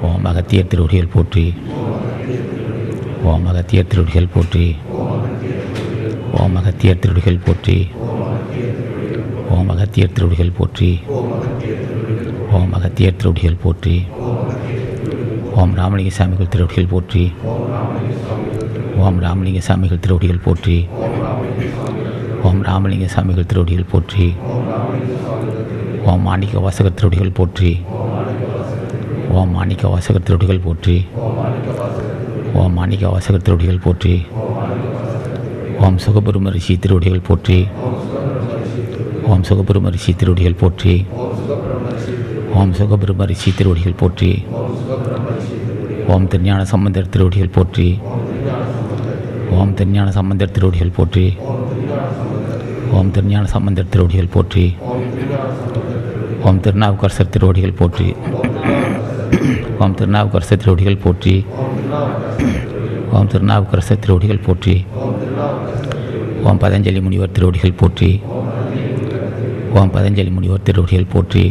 ஓம் அகத்தியர் திருவடிகள் போற்றி. ஓம் அகத்தியர் திருவடிகள் போற்றி. ஓம் அகத்தியர் திருவடிகள் போற்றி. ஓம் அகத்தியர் திருவடிகள் போற்றி. ஓம் அகத்தியர் திருவடிகள் போற்றி. ஓம் ராமலிங்க சாமிகள் திருவடிகள் போற்றி. ஓம் ராமலிங்க சாமிகள் திருவடிகள் போற்றி. ஓம் ராமலிங்க சாமிகள் திருவடிகள் போற்றி. ஓம் மாணிக்க வாசகர் திருவடிகள் போற்றி. ஓம் மாணிக்க வாசகர் திருவடிகள் போற்றி. ஓம் மாணிக்க வாசகர் திருவடிகள் போற்றி. ஓம் சுகபெரும ரிஷி திருவடிகள் போற்றி. ஓம் சுகபெரும ரிஷி திருவடிகள் போற்றி. ஓம் சுகபெரும ரிஷி திருவடிகள் போற்றி. ஓம் திருஞான சம்பந்தர் திருவடிகள் போற்றி. ஓம் திருஞான சம்பந்தர் திருவடிகள் போற்றி. ஓம் திருஞான சம்பந்தர் திருவடிகள் போற்றி. ஓம் திருநாவுக்கரசர் திருவடிகள் போற்றி. ஓம் திருநாவுக்கரசர் திருவடிகள் போற்றி. ஓம் திருநாவுக்கரசர் திருவடிகள் போற்றி. ஓம் பதஞ்சலி முனிவர் திருவடிகள் போற்றி. ஓம் பதஞ்சலி முனிவர் திருவடிகள் போற்றி.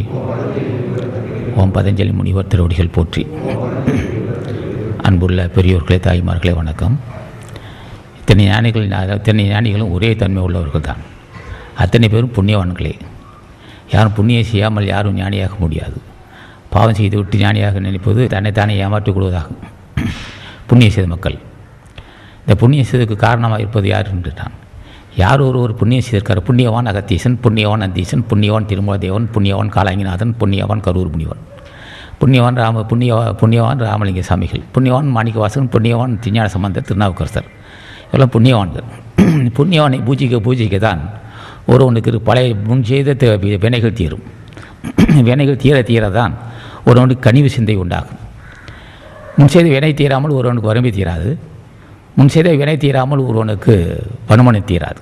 ஓம் பதஞ்சலி முனிவர் திருவடிகள் போற்றி. அன்புள்ள பெரியோர்களே, தாய்மார்களே, வணக்கம். இத்தனை ஞானிகளும் ஒரே தன்மை உள்ளவர்கள் தான். அத்தனை பேரும் புண்ணியவான்களே. யாரும் புண்ணியம் செய்யாமல் யாரும் ஞானியாக முடியாது. பாவம் செய்து விட்டு ஞானியாக நினைப்பது தன்னைத்தானே ஏமாற்றிக் கொள்வதாகும். புண்ணியம் செய்த மக்கள். இந்த புண்ணியம் செய்ததுக்கு காரணமாக இருப்பது யார் என்றான். யார் ஒருவர் புண்ணியம் செய்திருக்கார். புண்ணியவான் அகத்தீசன், புண்ணியவான் நந்தீசன், புண்ணியவான் திருமலதேவன், புண்ணியவான் காலாங்கிநாதன், புண்ணியவான் கரூர் முனிவன், புண்ணியவான் ராமலிங்க சாமிகள், புண்ணியவான் மாணிக்கவாசகன், புண்ணியவான் திருஞான சம்பந்தர், திருநாவுக்கரசர், இதெல்லாம் புண்ணியவான்கள். புண்ணியவானை பூஜிக்க தான் ஒருவனுக்கு பழைய முன் செய்த வினைகள் தீரும். வினைகள் தீர தான் ஒருவனுக்கு கனிவு சிந்தை உண்டாகும். முன் செய்த வினை தீராமல் ஒருவனுக்கு வறுமை தீராது. முன் செய்த வினை தீராமல் ஒருவனுக்கு வறுமனை தீராது.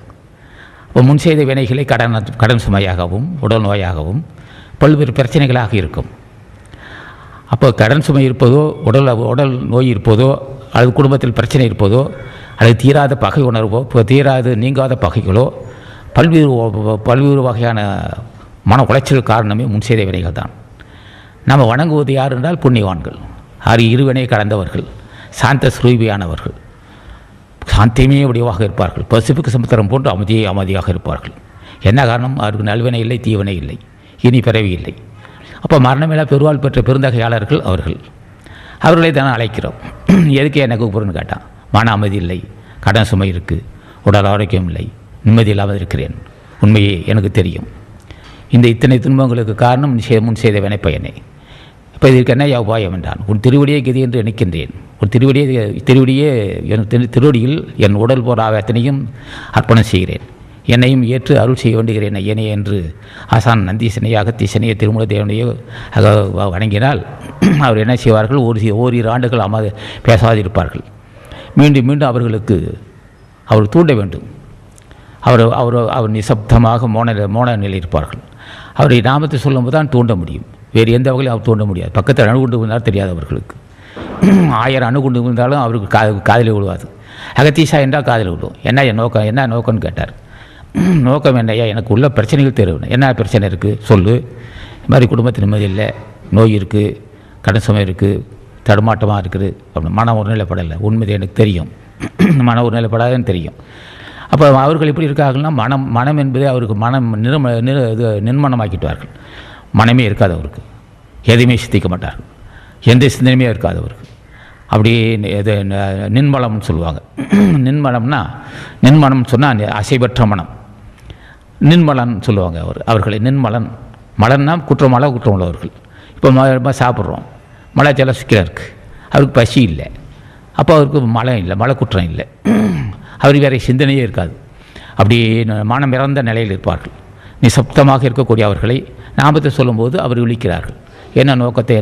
இப்போ முன் செய்த வினைகளை கடன் சுமையாகவும் உடல் நோயாகவும் பல்வேறு பிரச்சனைகளாக இருக்கும். அப்போ கடன் சுமை இருப்பதோ, உடல் நோய் இருப்பதோ, அல்லது குடும்பத்தில் பிரச்சனை இருப்பதோ, அல்லது தீராத பகை உணர்வோ, நீங்காத பகைகளோ, பல்வேறு வகையான மன உளைச்சல் காரணமே முன் செய்த வினைகள் தான். நாம் வணங்குவது யார் என்றால் புண்ணியவான்கள். இருவினை கடந்தவர்கள், சாந்த சுரூபியானவர்கள், சாந்தியமே வடிவாக இருப்பார்கள். பசிபிக் சமுத்திரம் போன்று அமைதியாக இருப்பார்கள். என்ன காரணம்? அவருக்கு நல்வினை இல்லை, தீவினை இல்லை, இனி பிறவி இல்லை. அப்போ மரணமில்லா பெருவாள் பெற்ற பெருந்தகையாளர்கள் அவர்களை தானே அழைக்கிறோம். எதுக்கு என்ன கூப்பிடுன்னு கேட்டான். மன அமைதி இல்லை, கடன் சுமை இருக்குது, உடல் ஆரோக்கியம் இல்லை, நிம்மதி இல்லாமல் இருக்கிறேன். உண்மையே எனக்கு தெரியும். இந்த இத்தனை துன்பங்களுக்கு காரணம் முன் செய்த வினைப்பயனே. இப்போ இதற்கு என்ன உபாயம் என்றான். உன் திருவடியே கதி என்று நினைக்கின்றேன். உன் திருவடியில் என் உடல் போர் அத்தனையும் அர்ப்பணம் செய்கிறேன். என்னையும் ஏற்று அருள் செய்ய வேண்டுகிறேன் ஐயனே என்று ஆசான் நந்தீசனையோ அகத்தீசனையோ திருமூல தேவனையோ வணங்கினால் அவர் என்ன செய்வார்கள்? ஓரிரு ஆண்டுகள் பேசாதிருப்பார்கள். மீண்டும் அவர்களுக்கு அவர் தூண்ட வேண்டும். அவர் நிசப்தமாக மோன நிலையில் இருப்பார்கள். அவருடைய நாமத்தை சொல்லும்போது தான் தூண்ட முடியும். வேறு எந்த வகையிலும் அவர் தூண்ட முடியாது. பக்கத்தில் அணுகுண்டு விழுந்தாலும் தெரியாது அவர்களுக்கு. 1000 அணுகுண்டு விழுந்தாலும் அவருக்கு காதில் விழுவாது. அகத்தீசா என்றால் காதில் விழுவும். என்ன நோக்கம்னு கேட்டார். நோக்கம் என்னையா? எனக்கு உள்ள பிரச்சனைகள் தெரியும். என்ன பிரச்சனை இருக்குது சொல்லு. இது மாதிரி குடும்பத்தில் நிம்மதி இல்லை, நோய் இருக்குது, கடன் சுமை இருக்குது, தடுமாட்டமாக இருக்குது, அப்படி மன ஒருநிலைப்படலை. உண்மையை எனக்கு தெரியும். மன ஒருநிலைப்படாதுன்னு தெரியும். அப்போ அவர்கள் எப்படி இருக்கார்கள்னா, மனம் என்பதே அவருக்கு நிர்மணமாக்கிட்டார்கள். மனமே இருக்காது அவருக்கு. எதையுமே சிந்திக்க மாட்டார்கள். எந்த சிந்தனையுமே இருக்காது அவருக்கு. அப்படியே இது நின்மலம்னு சொல்லுவாங்க. நின்மனம் சொன்னால் அசைவற்ற மனம். நின்மலன் சொல்லுவாங்க அவர்களை. மலன்னா குற்றம் உள்ளவர்கள். இப்போ சாப்பிட்றோம், மலைச்செல்லாம் சிக்கலாக இருக்குது, அவருக்கு பசி இல்லை, அப்போ அவருக்கு மலை குற்றம் இல்லை, அவருக்கு வேறு சிந்தனையே இருக்காது. அப்படியே மனம் இறந்த நிலையில் இருப்பார்கள். நிசப்தமாக இருக்கக்கூடிய அவர்களை நாமத்தை சொல்லும்போது அவர் விழிக்கிறார்கள். என்ன நோக்கத்தை,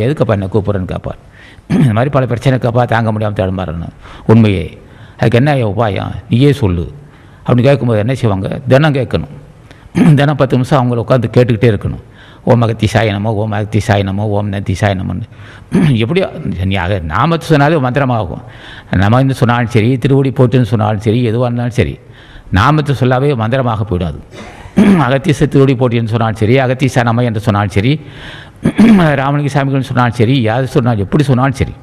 எதுக்கப்பா என்ன கூப்பிட்றேன்னு கேட்பார். இந்த மாதிரி பல பிரச்சனைக்கப்பா தாங்க முடியாமல் தடுமாறன்னு. உண்மையே அதுக்கு என்ன உபாயம் நீயே சொல்லு அப்படின்னு கேட்கும்போது என்ன செய்வாங்க? தினம் கேட்கணும். தினம் 10 நிமிஷம் அவங்கள உட்காந்து கேட்டுக்கிட்டே இருக்கணும். ஓம் அகத்தி சாயனமோ, ஓம் அகத்தி சாயனமோ, ஓம் நந்தி சாயனமோன்னு. எப்படியோ நாமத்தை சொன்னாலே மந்திரமாகும். நம்ம சொன்னாலும் சரி, திருவடி போட்டுன்னு சொன்னாலும் சரி, எதுவாக இருந்தாலும் சரி, நாமத்தை சொல்லாவே மந்திரமாக போயிடும். அது அகத்தீச திருவடி போட்டி என்று சொன்னாலும் சரி, அகத்தீசா நம என்று சொன்னாலும் சரி, ராமலிங்க சாமிகள் சொன்னாலும் சரி, யார் சொன்னாலும் எப்படி சொன்னாலும் சரி,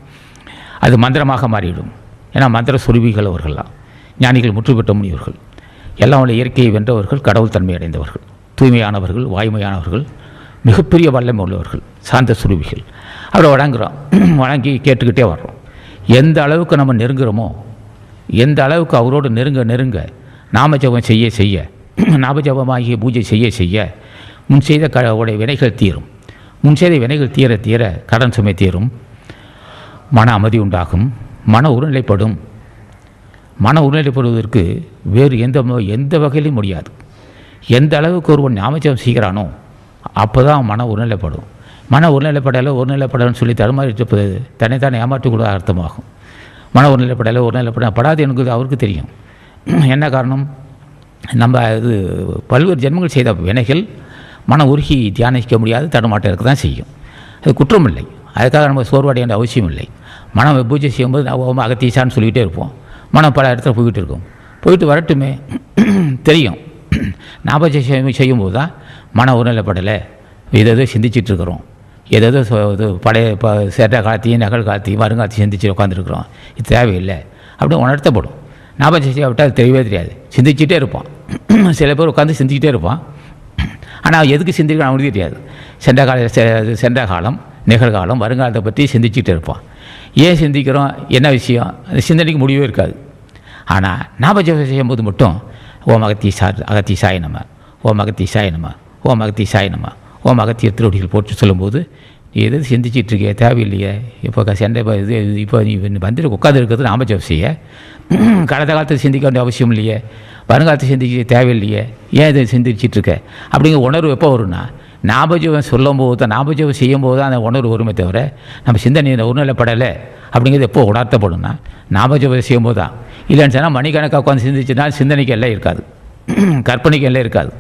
அது மந்திரமாக மாறிவிடும். ஏன்னா மந்திர சுருவிகள் அவர்கள்லாம் ஞானிகள், முற்று பெற்ற முனிவர்கள், எல்லாம் உள்ள இயற்கையை வென்றவர்கள், கடவுள் தன்மை அடைந்தவர்கள், தூய்மையானவர்கள், வாய்மையானவர்கள், மிகப்பெரிய வல்லமை உள்ளவர்கள், சாந்த சுருவிகள். அவரை வணங்கி கேட்டுக்கிட்டே வர்றோம். எந்த அளவுக்கு நம்ம நெருங்குகிறோமோ, எந்த அளவுக்கு அவரோடு நெருங்க நாமஜபம் செய்ய நாமஜபமாகிய பூஜை செய்ய முன் செய்த உடைய வினைகள் தீரும். முன் செய்த வினைகள் தீர கடன் சுமை தீரும், மன அமைதி உண்டாகும், மன உருநிலைப்படும். மன உருநிலைப்படுவதற்கு வேறு எந்த வகையிலும் முடியாது. எந்த அளவுக்கு ஒருவன் நாமஜபம் செய்கிறானோ அப்போ தான் மன உருநிலைப்படும். மன ஒருநிலைப்படலைன்னு சொல்லி தடுமாறிட்டு தன்னைத்தானே ஏமாற்றிக்கூட அர்த்தமாகும். மன ஒருநிலைப்படாது எனக்கு அவருக்கு தெரியும். என்ன காரணம்? நம்ம இது பல்வேறு ஜென்மங்கள் செய்த வினைகள் மன உருகி தியானிக்க முடியாது, தடுமாட்டம் இருக்க தான் செய்யும். அது குற்றம் இல்லை. அதுக்காக நம்ம சோர்வடைய வேண்டிய அவசியம் இல்லை. மனம் பூஜை செய்யும்போது நம்ம அகத்தீசான்னு சொல்லிக்கிட்டே இருப்போம். மனம் பல இடத்துல போய்கிட்டு இருக்கும். போயிட்டு வரட்டுமே தெரியும். ஞாபகம் செய்யும்போது தான் மன உருநிலைப்படலை, எதோ சிந்திச்சிட்ருக்கிறோம், ஏதோ இது பழைய சேட்ட காலத்தையும் நகல் காலத்தையும் வருங்காலத்தையும் சிந்திச்சு உட்காந்துருக்குறோம், இது தேவையில்லை அப்படின்னு உணர்த்தப்படும். ஞாபகம் செய்ய விட்டால் அது தெரியவே தெரியாது, சிந்திச்சிட்டே இருப்பான். சில பேர் உட்காந்து சிந்திக்கிட்டே இருப்பான், ஆனால் எதுக்கு சிந்திக்கணும் அவனுக்கு தெரியாது. சென்ற காலம், நிகழ்காலம், வருங்காலத்தை பற்றி சிந்திச்சுட்டு இருப்பான். ஏன் சிந்திக்கிறோம், என்ன விஷயம், அந்த சிந்தனைக்கு முடிவே இருக்காது. ஆனால் ஞாபகம் செய்யும்போது மட்டும் ஓம் அகத்தீசாய நம, ஓம் அகத்தீசாய நம, ஓம் அகத்தீசாய நம, ஓம் அகத்திய திருவடிகள் போட்டு சொல்லும்போது எது சிந்திச்சிட்ருக்கே, தேவையில்லையே, இப்போ இப்போ நீ வந்துட்டு உட்காந்து இருக்கிறது ஞாபகம் செய்ய, கடந்த காலத்தை சிந்திக்க வேண்டிய அவசியம் இல்லையே, வருங்காலத்தை சிந்திக்க தேவையில்லையே, ஏன் இதை சிந்திச்சிட்ருக்க அப்படிங்கிற உணர்வு எப்போ வரும்னா, ஞாபகம் சொல்லும்போது தான், ஞாபகம் செய்யும்போது தான் அந்த உணர்வு வருமே தவிர நம்ம சிந்தனை உணரப்படலை அப்படிங்கிறது எப்போ உணர்த்தப்படும்னா ஞாபகம் செய்யும்போது தான். இல்லைன்னு சொன்னால் மணிக்கணக்காக உட்காந்து சிந்திச்சுன்னா சிந்தனைக்கு எல்லாம் இருக்காது, கற்பனைக்கு எல்லாம் இருக்காது.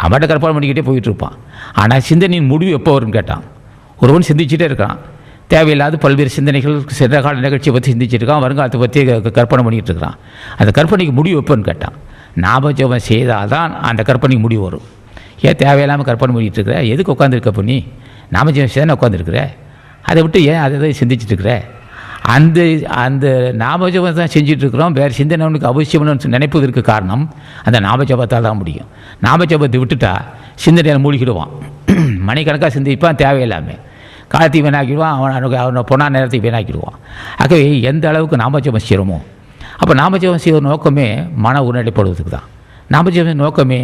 அவன்கிட்ட கற்பனை பண்ணிக்கிட்டே போயிட்டுருப்பான். ஆனால் சிந்தனையின் முடிவு எப்போ வரும்னு கேட்டான். ஒருவன் சிந்திச்சுட்டே இருக்கான், தேவையில்லாத பல்வேறு சிந்தனைகள், சென்ற கால நிகழ்ச்சியை பற்றி சிந்திச்சுட்டு இருக்கான், வருங்காலத்தை பற்றி கற்பனை பண்ணிகிட்டு இருக்கிறான். அந்த கற்பனைக்கு முடிவு எப்போன்னு கேட்டான். ஞாபகம் செய்தால் தான் அந்த கற்பனைக்கு முடிவு வரும். ஏன் தேவையில்லாமல் கற்பனை பண்ணிகிட்டு இருக்கிற, எதுக்கு உட்காந்துருக்க பண்ணி, ஞாபகம் செய்தானே உட்காந்துருக்குற, அதை விட்டு ஏன் அதை சிந்திச்சுட்டு இருக்கிற, அந்த அந்த ஞாபகம் தான் செஞ்சிட்ருக்கிறோம். வேறு சிந்தனைக்கு அவசியம்னு நினைப்பதற்கு காரணம் அந்த ஞாபகத்தால் தான் முடியும். ஞாபகத்தை விட்டுட்டா சிந்தனையில் மூழ்கிடுவான், மணிக்கணக்காக சிந்திப்பான், தேவையில்லாமல் காலத்தை வீணாக்கிடுவான், அவனை பொண்ணா நேரத்தை வீணாக்கிடுவான். ஆகவே எந்த அளவுக்கு ஞாபகம் செய்கிறோமோ, அப்போ ஞாபகம் செய்கிற நோக்கமே மன உருநிலைப்படுவதுக்கு தான். ஞாபகம் நோக்கமே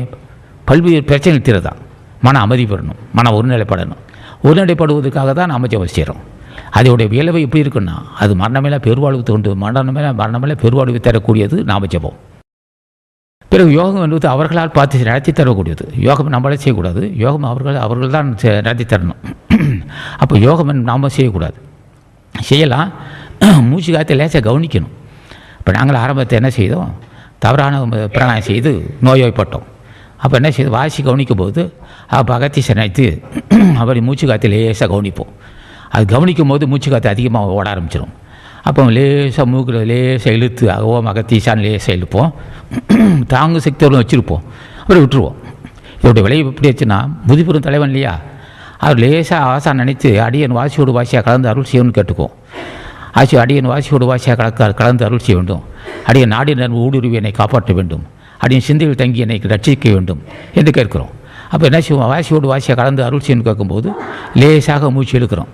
பல்வேறு பிரச்சனைகள் தீரதான், மன அமைதி பெறணும், மன ஒருநிலைப்படணும். ஒருநிலைப்படுவதற்காக தான் ஞாபகம் செய்கிறோம். அதோடைய விளைவு எப்படி இருக்குன்னா, அது மரணமேல பெருவாழ்வு தோன்று, மரணமேல பெருவாழ்வு தரக்கூடியது ஞாபகம். பிறகு யோகம் என்பது அவர்களால் பார்த்து நடத்தி தரக்கூடியது. யோகம் நம்மளே செய்யக்கூடாது, யோகம் அவர்கள் தான் நடத்தி தரணும். அப்போ யோகம் நாம் செய்யக்கூடாது, செய்யலாம். மூச்சு காற்றை லேசாக கவனிக்கணும். இப்போ நாங்கள் ஆரம்பத்தை என்ன செய்தோம், தவறான பிராணாயம் செய்து நோய்வாய்ப்பட்டோம். அப்போ என்ன செய்து வாசி கவனிக்கும் போது அப்போ அகத்தீசை நினைத்து அப்படி மூச்சு காற்றை லேசாக கவனிப்போம். அது கவனிக்கும் போது மூச்சு காற்று அதிகமாக ஓட ஆரம்பிச்சிடும். அப்போ லேசாக மூக்கில் லேசாக இழுத்து ஓம் அகத்தீசான்னு லேசாக இழுப்போம், தாங்கு சக்தியோடு வச்சுருப்போம், அப்புறம் விட்டுருவோம். இதோடைய விளைவு எப்படி ஆச்சுன்னா, முதிபெரும் தலைவன் இல்லையா, அவர் லேசாக ஆசான் நினைத்து அடியன் வாசியோடு வாசியாக கலந்து அருள் செய்யணும்னு கேட்டுக்குவோம். அடியன் வாசியோடு வாசியாக கலந்து அருள் செய்ய வேண்டும், அடியன் நாடி நண்பு ஊடுருவி என்னை காப்பாற்ற வேண்டும், அடியன் சிந்தையில் தங்கி என்னை ரட்சிக்க வேண்டும் என்று கேட்குறோம். அப்போ என்ன செய்வோம், வாசியோடு வாசியாக கலந்து அருள் செய்யணும்னு கேட்கும்போது லேசாக மூச்சு இழுக்கிறோம்,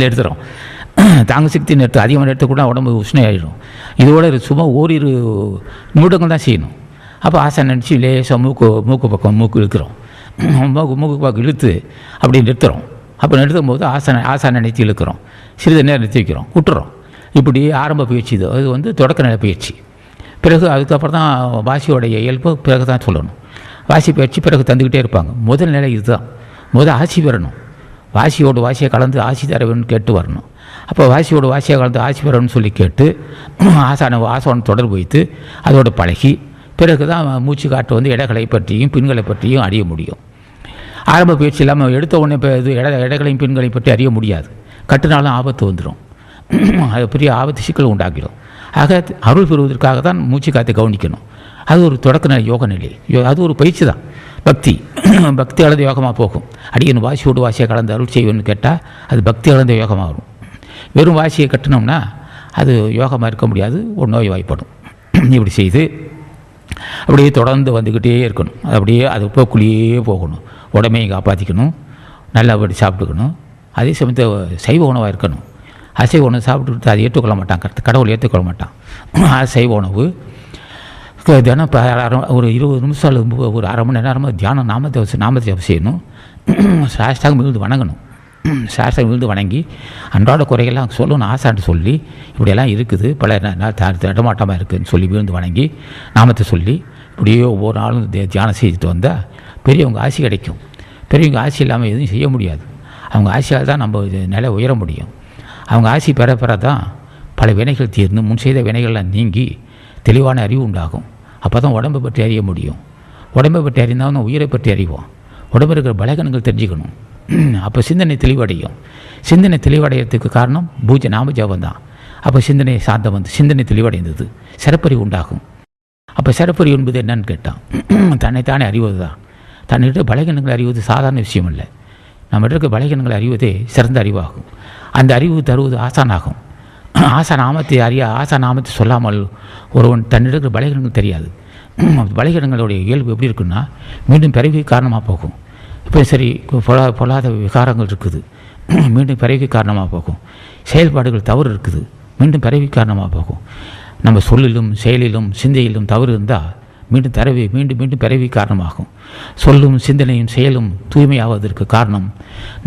எடுத்துகிறோம். தாங்க சக்தி நிறுத்த அதிகமாக எடுத்துக்கூட உடம்பு உஷ்ணம் ஆகிடும். இதோட சும்மா ஓரிரு நிமிடங்கள் தான் செய்யணும். அப்போ ஆசை நினச்சி லேசாக மூக்கு பக்கம் இழுக்கிறோம், மூக்கு பக்கம் இழுத்து அப்படி நிறுத்துகிறோம். அப்போ நிறுத்தும் போது ஆசை நினைத்து இழுக்கிறோம், சிறிது நேரம் நிறுத்தி வைக்கிறோம், விட்டுறோம். இப்படி ஆரம்ப பயிற்சி இது, அது தொடக்க நிலை பயிற்சி. பிறகு அதுக்கப்புறம் தான் வாசியோடைய இயல்பு பிறகு தான் சொல்லணும். வாசி பயிற்சி பிறகு தந்துக்கிட்டே இருப்பாங்க. முதல் நிலை இதுதான், ஆசி பெறணும். வாசியோடு வாசியை கலந்து ஆசி தர வேணும்னு கேட்டு வரணும். அப்போ வாசியோடு வாசியை கலந்து ஆசி பெறணும்னு சொல்லி கேட்டு ஆசான தொடர்பு வைத்து அதோடு பழகி பிறகு தான் மூச்சு காற்று இடங்களை பற்றியும் பின்களை பற்றியும் அறிய முடியும். ஆரம்ப பயிற்சி இல்லாமல் எடுத்த உடனே இடங்களையும் பின்களையும் பற்றி அறிய முடியாது. கட்டுனாலும் ஆபத்து வந்துடும், அது பெரிய ஆபத்து சிக்கல் உண்டாக்கிடும். ஆக அருள் பெறுவதற்காக தான் மூச்சு காற்றை கவனிக்கணும். அது ஒரு தொடக்க நிலை யோக நிலை, அது ஒரு பயிற்சி தான். பக்தி பக்தி அளந்த யோகமாக போகும். அடியன் வாசியோடு வாசியை கலந்து அருள் செய்வேன்னு கேட்டால் அது பக்தி அளந்த யோகமாக வரும். வெறும் வாசியை கட்டினோம்னா அது யோகமாக இருக்க முடியாது, ஒரு நோய் வாய்ப்படும். இப்படி செய்து அப்படியே தொடர்ந்து வந்துக்கிட்டே இருக்கணும். அது அப்படியே அது போக்குள்ளேயே போகணும். உடமையை காப்பாற்றிக்கணும், நல்லபடி சாப்பிட்டுக்கணும். அதே சமயத்தில் சைவ உணவாக இருக்கணும். அசைவ உணவு சாப்பிட்டுக்கிட்டு அதை ஏற்றுக்கொள்ள மாட்டான், கடவுள் ஏற்றுக்கொள்ள மாட்டான். அசைவ உணவு தினம் ஒரு 20 நிமிஷம் அல்லது ஒரு அரை மணி நேரமாக தியானம் நாமத்தை செய்யணும். சாஷ்டாங்க விழுந்து வணங்கணும். சாஷ்டாங்க விழுந்து வணங்கி அன்றாட குறைகள்லாம் சொல்லணும். ஆசான்ட்டு சொல்லி இப்படியெல்லாம் இருக்குது, பல தடமாட்டமாக இருக்குதுன்னு சொல்லி விழுந்து வணங்கி நாமத்தை சொல்லி இப்படியே ஒவ்வொரு நாளும் தியானம் செய்துட்டு வந்தால் பெரியவங்க ஆசி கிடைக்கும். பெரியவங்க ஆசி இல்லாமல் எதுவும் செய்ய முடியாது. அவங்க ஆசியால் தான் நம்ம நிலை உயர முடியும். அவங்க ஆசி பெற தான் பல வினைகள் தீர்ந்து முன் செய்த வினைகள்லாம் நீங்கி தெளிவான அறிவு உண்டாகும். அப்போ தான் உடம்பை பற்றி அறிய முடியும். உடம்பை பற்றி அறிந்தால் தான் உயிரை பற்றி அறிவோம். உடம்பு இருக்கிற பலகணங்கள் தெரிஞ்சுக்கணும். அப்போ சிந்தனை தெளிவடையும். சிந்தனை தெளிவடைகிறதுக்கு காரணம் பூஜை நாம ஜபம் தான். அப்போ சிந்தனை சாந்தம் வந்து சிந்தனை தெளிவடைந்தது, சிறப்பறிவு உண்டாகும். அப்போ சிறப்பறிவு என்பது என்னன்னு கேட்டான், தன்னைத்தானே அறிவது தான். தன்னிட்ட பலகீனங்களை அறிவது சாதாரண விஷயம் இல்லை. நம்ம இருக்க பலகீனங்களை அறிவதே சிறந்த அறிவாகும். அந்த அறிவு தருவது ஆசானாகும். ஆசா நாமத்தை சொல்லாமல் ஒருவன் தன்னிடக்கிற பலகீனங்கள் தெரியாது. பலகீனங்களுடைய இயல்பு எப்படி இருக்குன்னா மீண்டும் பிறவி காரணமாக போகும். இப்போ சரி பொல்லாத விகாரங்கள் இருக்குது, மீண்டும் பிறவி காரணமாக போகும். செயல்பாடுகள் தவறு இருக்குது, மீண்டும் பிறவி காரணமாக போகும். நம்ம சொல்லிலும் செயலிலும் சிந்தையிலும் தவறு இருந்தால் மீண்டும் பிறவி காரணமாகும். சொல்லும் சிந்தனையும் செயலும் தூய்மையாவதற்கு காரணம்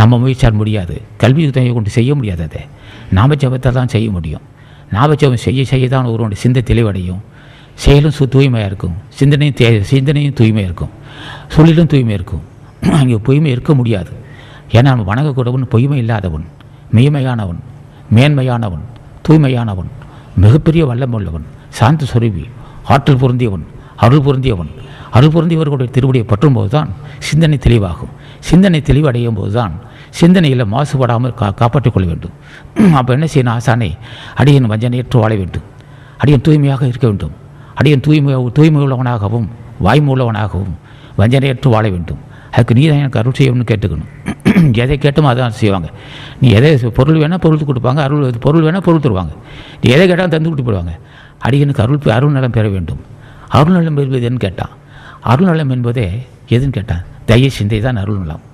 நம்ம முயற்சியால் முடியாது. கல்வி உதவியை கொண்டு செய்ய முடியாது. அதை நாமஜபத்தை தான் செய்ய முடியும். நாமஜபம் செய்ய தான் ஒருவனுடைய சிந்தை தெளிவடையும். செயலும் தூய்மையாக இருக்கும், சிந்தனையும் தூய்மையாக இருக்கும், சொல்லிலும் தூய்மை இருக்கும். அங்கே பொய்மை இருக்க முடியாது. ஏன்னா நம்ம வணங்கக்கூடவன் பொய்மை இல்லாதவன், மெய்மையானவன், மேன்மையானவன், தூய்மையானவன், மிகப்பெரிய வல்லம் உள்ளவன், சாந்த சொருவி, ஆற்றல் பொருந்தியவன், அருள் பொருந்தியவர்களுடைய திருவடியை பற்றும்போது தான் சிந்தனை தெளிவாகும். சிந்தனை தெளிவடையும் போது தான் சிந்தனையில் மாசுபடாமல் காப்பாற்றிக் கொள்ள வேண்டும். அப்போ என்ன செய்யணும்? ஆசானை அடியன் வஞ்சனையற்று வாழ வேண்டும், அடியன் தூய்மையாக இருக்க வேண்டும், அடியன் தூய்மை உள்ளவனாகவும் வாய்மை உள்ளவனாகவும் வஞ்சனையற்று வாழ வேண்டும். அதுக்கு நீ தான் எனக்கு அருள் செய்யணும்னு கேட்டுக்கணும். எதை கேட்டோமோ அதான் செய்வாங்க. நீ எதை பொருள் வேணால் பொருள் கொடுப்பாங்க, பொருள் வேணால் பொருள் தருவாங்க. நீ எதை கேட்டாலும் தந்து கொடுத்து போடுவாங்க. அடியனுக்கு அருள் நலம் பெற வேண்டும். அருள் நலம் என்பது எதுன்னு கேட்டான். அருள் நலம் என்பதே எதுன்னு கேட்டான், தய சிந்தை தான் அருள் நலம்.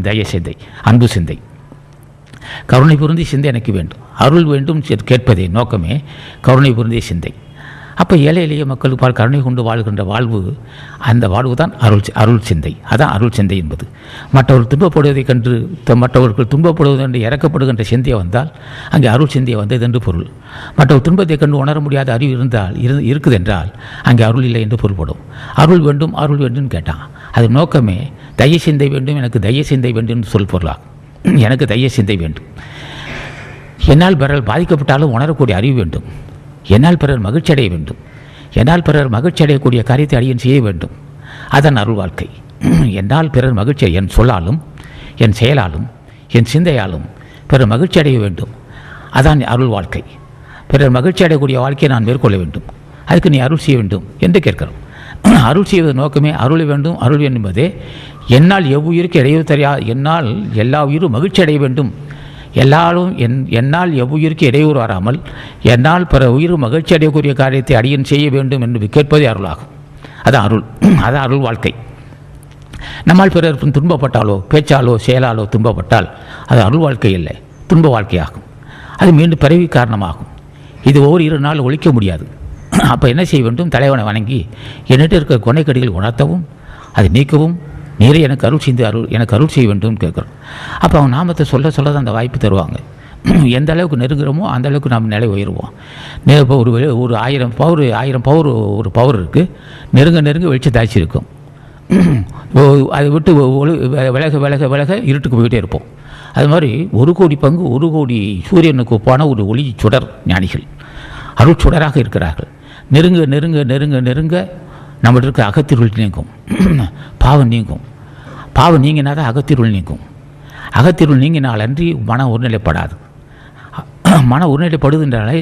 தய சிந்தை, அன்பு சிந்தை, கருணை பொருந்திய சிந்தை எனக்கு வேண்டும். அருள் வேண்டும் கேட்பதே நோக்கமே கருணை பொருந்திய சிந்தை. அப்போ ஏழை எளிய மக்களுக்கு கருணை கொண்டு வாழ்கின்ற வாழ்வு, அந்த வாழ்வு தான் அருள் சிந்தை. அதான் அருள் சிந்தை என்பது. மற்றவர்கள் துன்பப்படுவதை கண்டு மற்றவர்கள் துன்பப்படுவது என்று இறக்கப்படுகின்ற சிந்தையை வந்தால் அங்கே அருள் சிந்தையை வந்தது என்று பொருள். மற்றவர் துன்பத்தை கண்டு உணர முடியாத அறிவு இருக்குது என்றால் அங்கே அருள் இல்லை என்று பொருள்படும். அருள் வேண்டும் கேட்டான். அது நோக்கமே தய சிந்தை வேண்டும், எனக்கு தய சிந்தை வேண்டும் என்று சொல் பொருளாகும். எனக்கு தய சிந்தை வேண்டும். என்னால் பிறர் பாதிக்கப்பட்டாலும் உணரக்கூடிய அறிவு வேண்டும். என்னால் பிறர் மகிழ்ச்சி அடைய வேண்டும். என்னால் பிறர் மகிழ்ச்சி அடையக்கூடிய காரியத்தை அடியன் செய்ய வேண்டும். அதன் அருள் வாழ்க்கை. என்னால் பிறர் மகிழ்ச்சி, என் சொல்லாலும் என் செயலாலும் என் சிந்தையாலும் பிறர் மகிழ்ச்சி அடைய வேண்டும். அதான் அருள் வாழ்க்கை. பிறர் மகிழ்ச்சி அடையக்கூடிய வாழ்க்கையை நான் மேற்கொள்ள வேண்டும். அதுக்கு நீ அருள் செய்ய வேண்டும் என்று கேட்கிறோம். அருள் செய்வது நோக்கமே அருள் வேண்டும். அருள் என்பதே என்னால் எவ்வுயிருக்கு இடையூறு தெரியாது, என்னால் எல்லா உயிரும் மகிழ்ச்சி அடைய வேண்டும். எல்லாரும் என்னால் எவ்வுயிருக்கு இடையூறு வராமல் என்னால் பிற உயிர் மகிழ்ச்சி அடையக்கூடிய காரியத்தை அடியன் செய்ய வேண்டும் என்று கேட்பதே அருளாகும். அதான் அருள். அதான் அருள் வாழ்க்கை. நம்மால் பிறர் துன்பப்பட்டாலோ பேச்சாலோ செயலாலோ துன்பப்பட்டால் அது அருள் வாழ்க்கை இல்லை, துன்ப வாழ்க்கையாகும். அது மீண்டும் பிறவி காரணமாகும். இது ஒவ்வொரு 2 நாள் ஒழிக்க முடியாது. அப்போ என்ன செய்ய வேண்டும்? தலைவனை வணங்கி என்னிட்ட இருக்கிற கொனைக்கடிகள் உணர்த்தவும் அதை நீக்கவும் நீரே எனக்கு அருள் செய்ய வேண்டும் கேட்குறோம். அப்போ அவங்க நாமத்தை சொல்ல தான் அந்த வாய்ப்பு தருவாங்க. எந்த அளவுக்கு நெருங்குறோமோ அந்த அளவுக்கு நாம் நிலை உயருவோம். இப்போ ஒரு 1000 பவர் ஒரு பவர் இருக்குது. நெருங்க வெளிச்சம் தாய்ச்சி இருக்கும். அதை விட்டு விலக இருட்டுக்கு போய்கிட்டே இருப்போம். அது மாதிரி 1 கோடி பங்கு 1 கோடி சூரியனுக்கு ஒப்பான ஒரு ஒளி சுடர் ஞானிகள் அருள் சுடராக இருக்கிறார்கள். நெருங்க நம்மகிட்ட இருக்க அகத்திருள் நீங்கும், பாவம் நீங்கும். பாவம் நீங்கினா தான் அகத்திருள் நீங்கும். அகத்திருள் நீங்கினால் அன்றி மனம் ஒருநிலைப்படாது. மனம் ஒருநிலைப்படுதுன்றாலே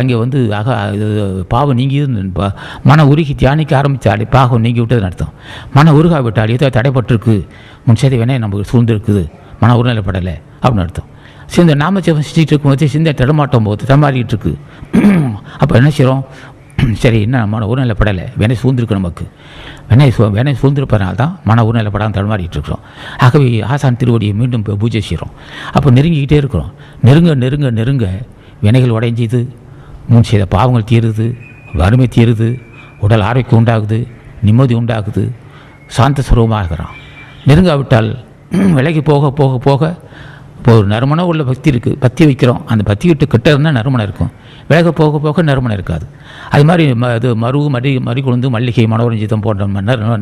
அங்கே வந்து பாவம் நீங்கி மன உருகி தியானிக்க ஆரம்பித்தாலே பாவம் நீங்கி விட்டதுன்னு அர்த்தம். மன உருகா விட்டால் ஏதோ தடைப்பட்டிருக்கு, முன் செய்த வினை நமக்கு சூழ்ந்திருக்குது, மன உருநிலைப்படலை அப்படின்னு அர்த்தம். சிந்த நாமஜபம் செஞ்சுட்டு இருக்கும்போது சிந்தை தடமாட்டும் போது தடமாறிக்கிட்டு இருக்கு. அப்போ என்ன செய்கிறோம்? சரி, என்ன மன உருநிலைப்படலை, வினை சூழ்ந்திருக்கு, நமக்கு வினை சூழ்ந்திருப்பதனால தான் மன உருநிலைப்படாமல் தடமாறிக்கிட்டு இருக்கிறோம். ஆகவே ஆசான் திருவடியை மீண்டும் பூஜை செய்கிறோம். அப்போ நெருங்கிக்கிட்டே இருக்கிறோம். நெருங்க நெருங்க நெருங்க வினைகள் உடைஞ்சிது, முன் செய்த பாவங்கள் தீருது, வறுமை தீருது, உடல் ஆரோக்கியம் உண்டாகுது, நிம்மதி உண்டாகுது, சாந்த சுரூபமாகிறான். நெருங்காவிட்டால் விலைக்கு போக போக போக இப்போ ஒரு நறுமணம் உள்ள பக்தி இருக்குது, பற்றி வைக்கிறோம், அந்த பற்றி விட்டு கிட்ட இருந்தால் நறுமணம் இருக்கும், விலக போக போக நறுமணம் இருக்காது. அது மாதிரி இது மறிக்குழுந்து மல்லிகை மனோரஞ்சிதம் போன்ற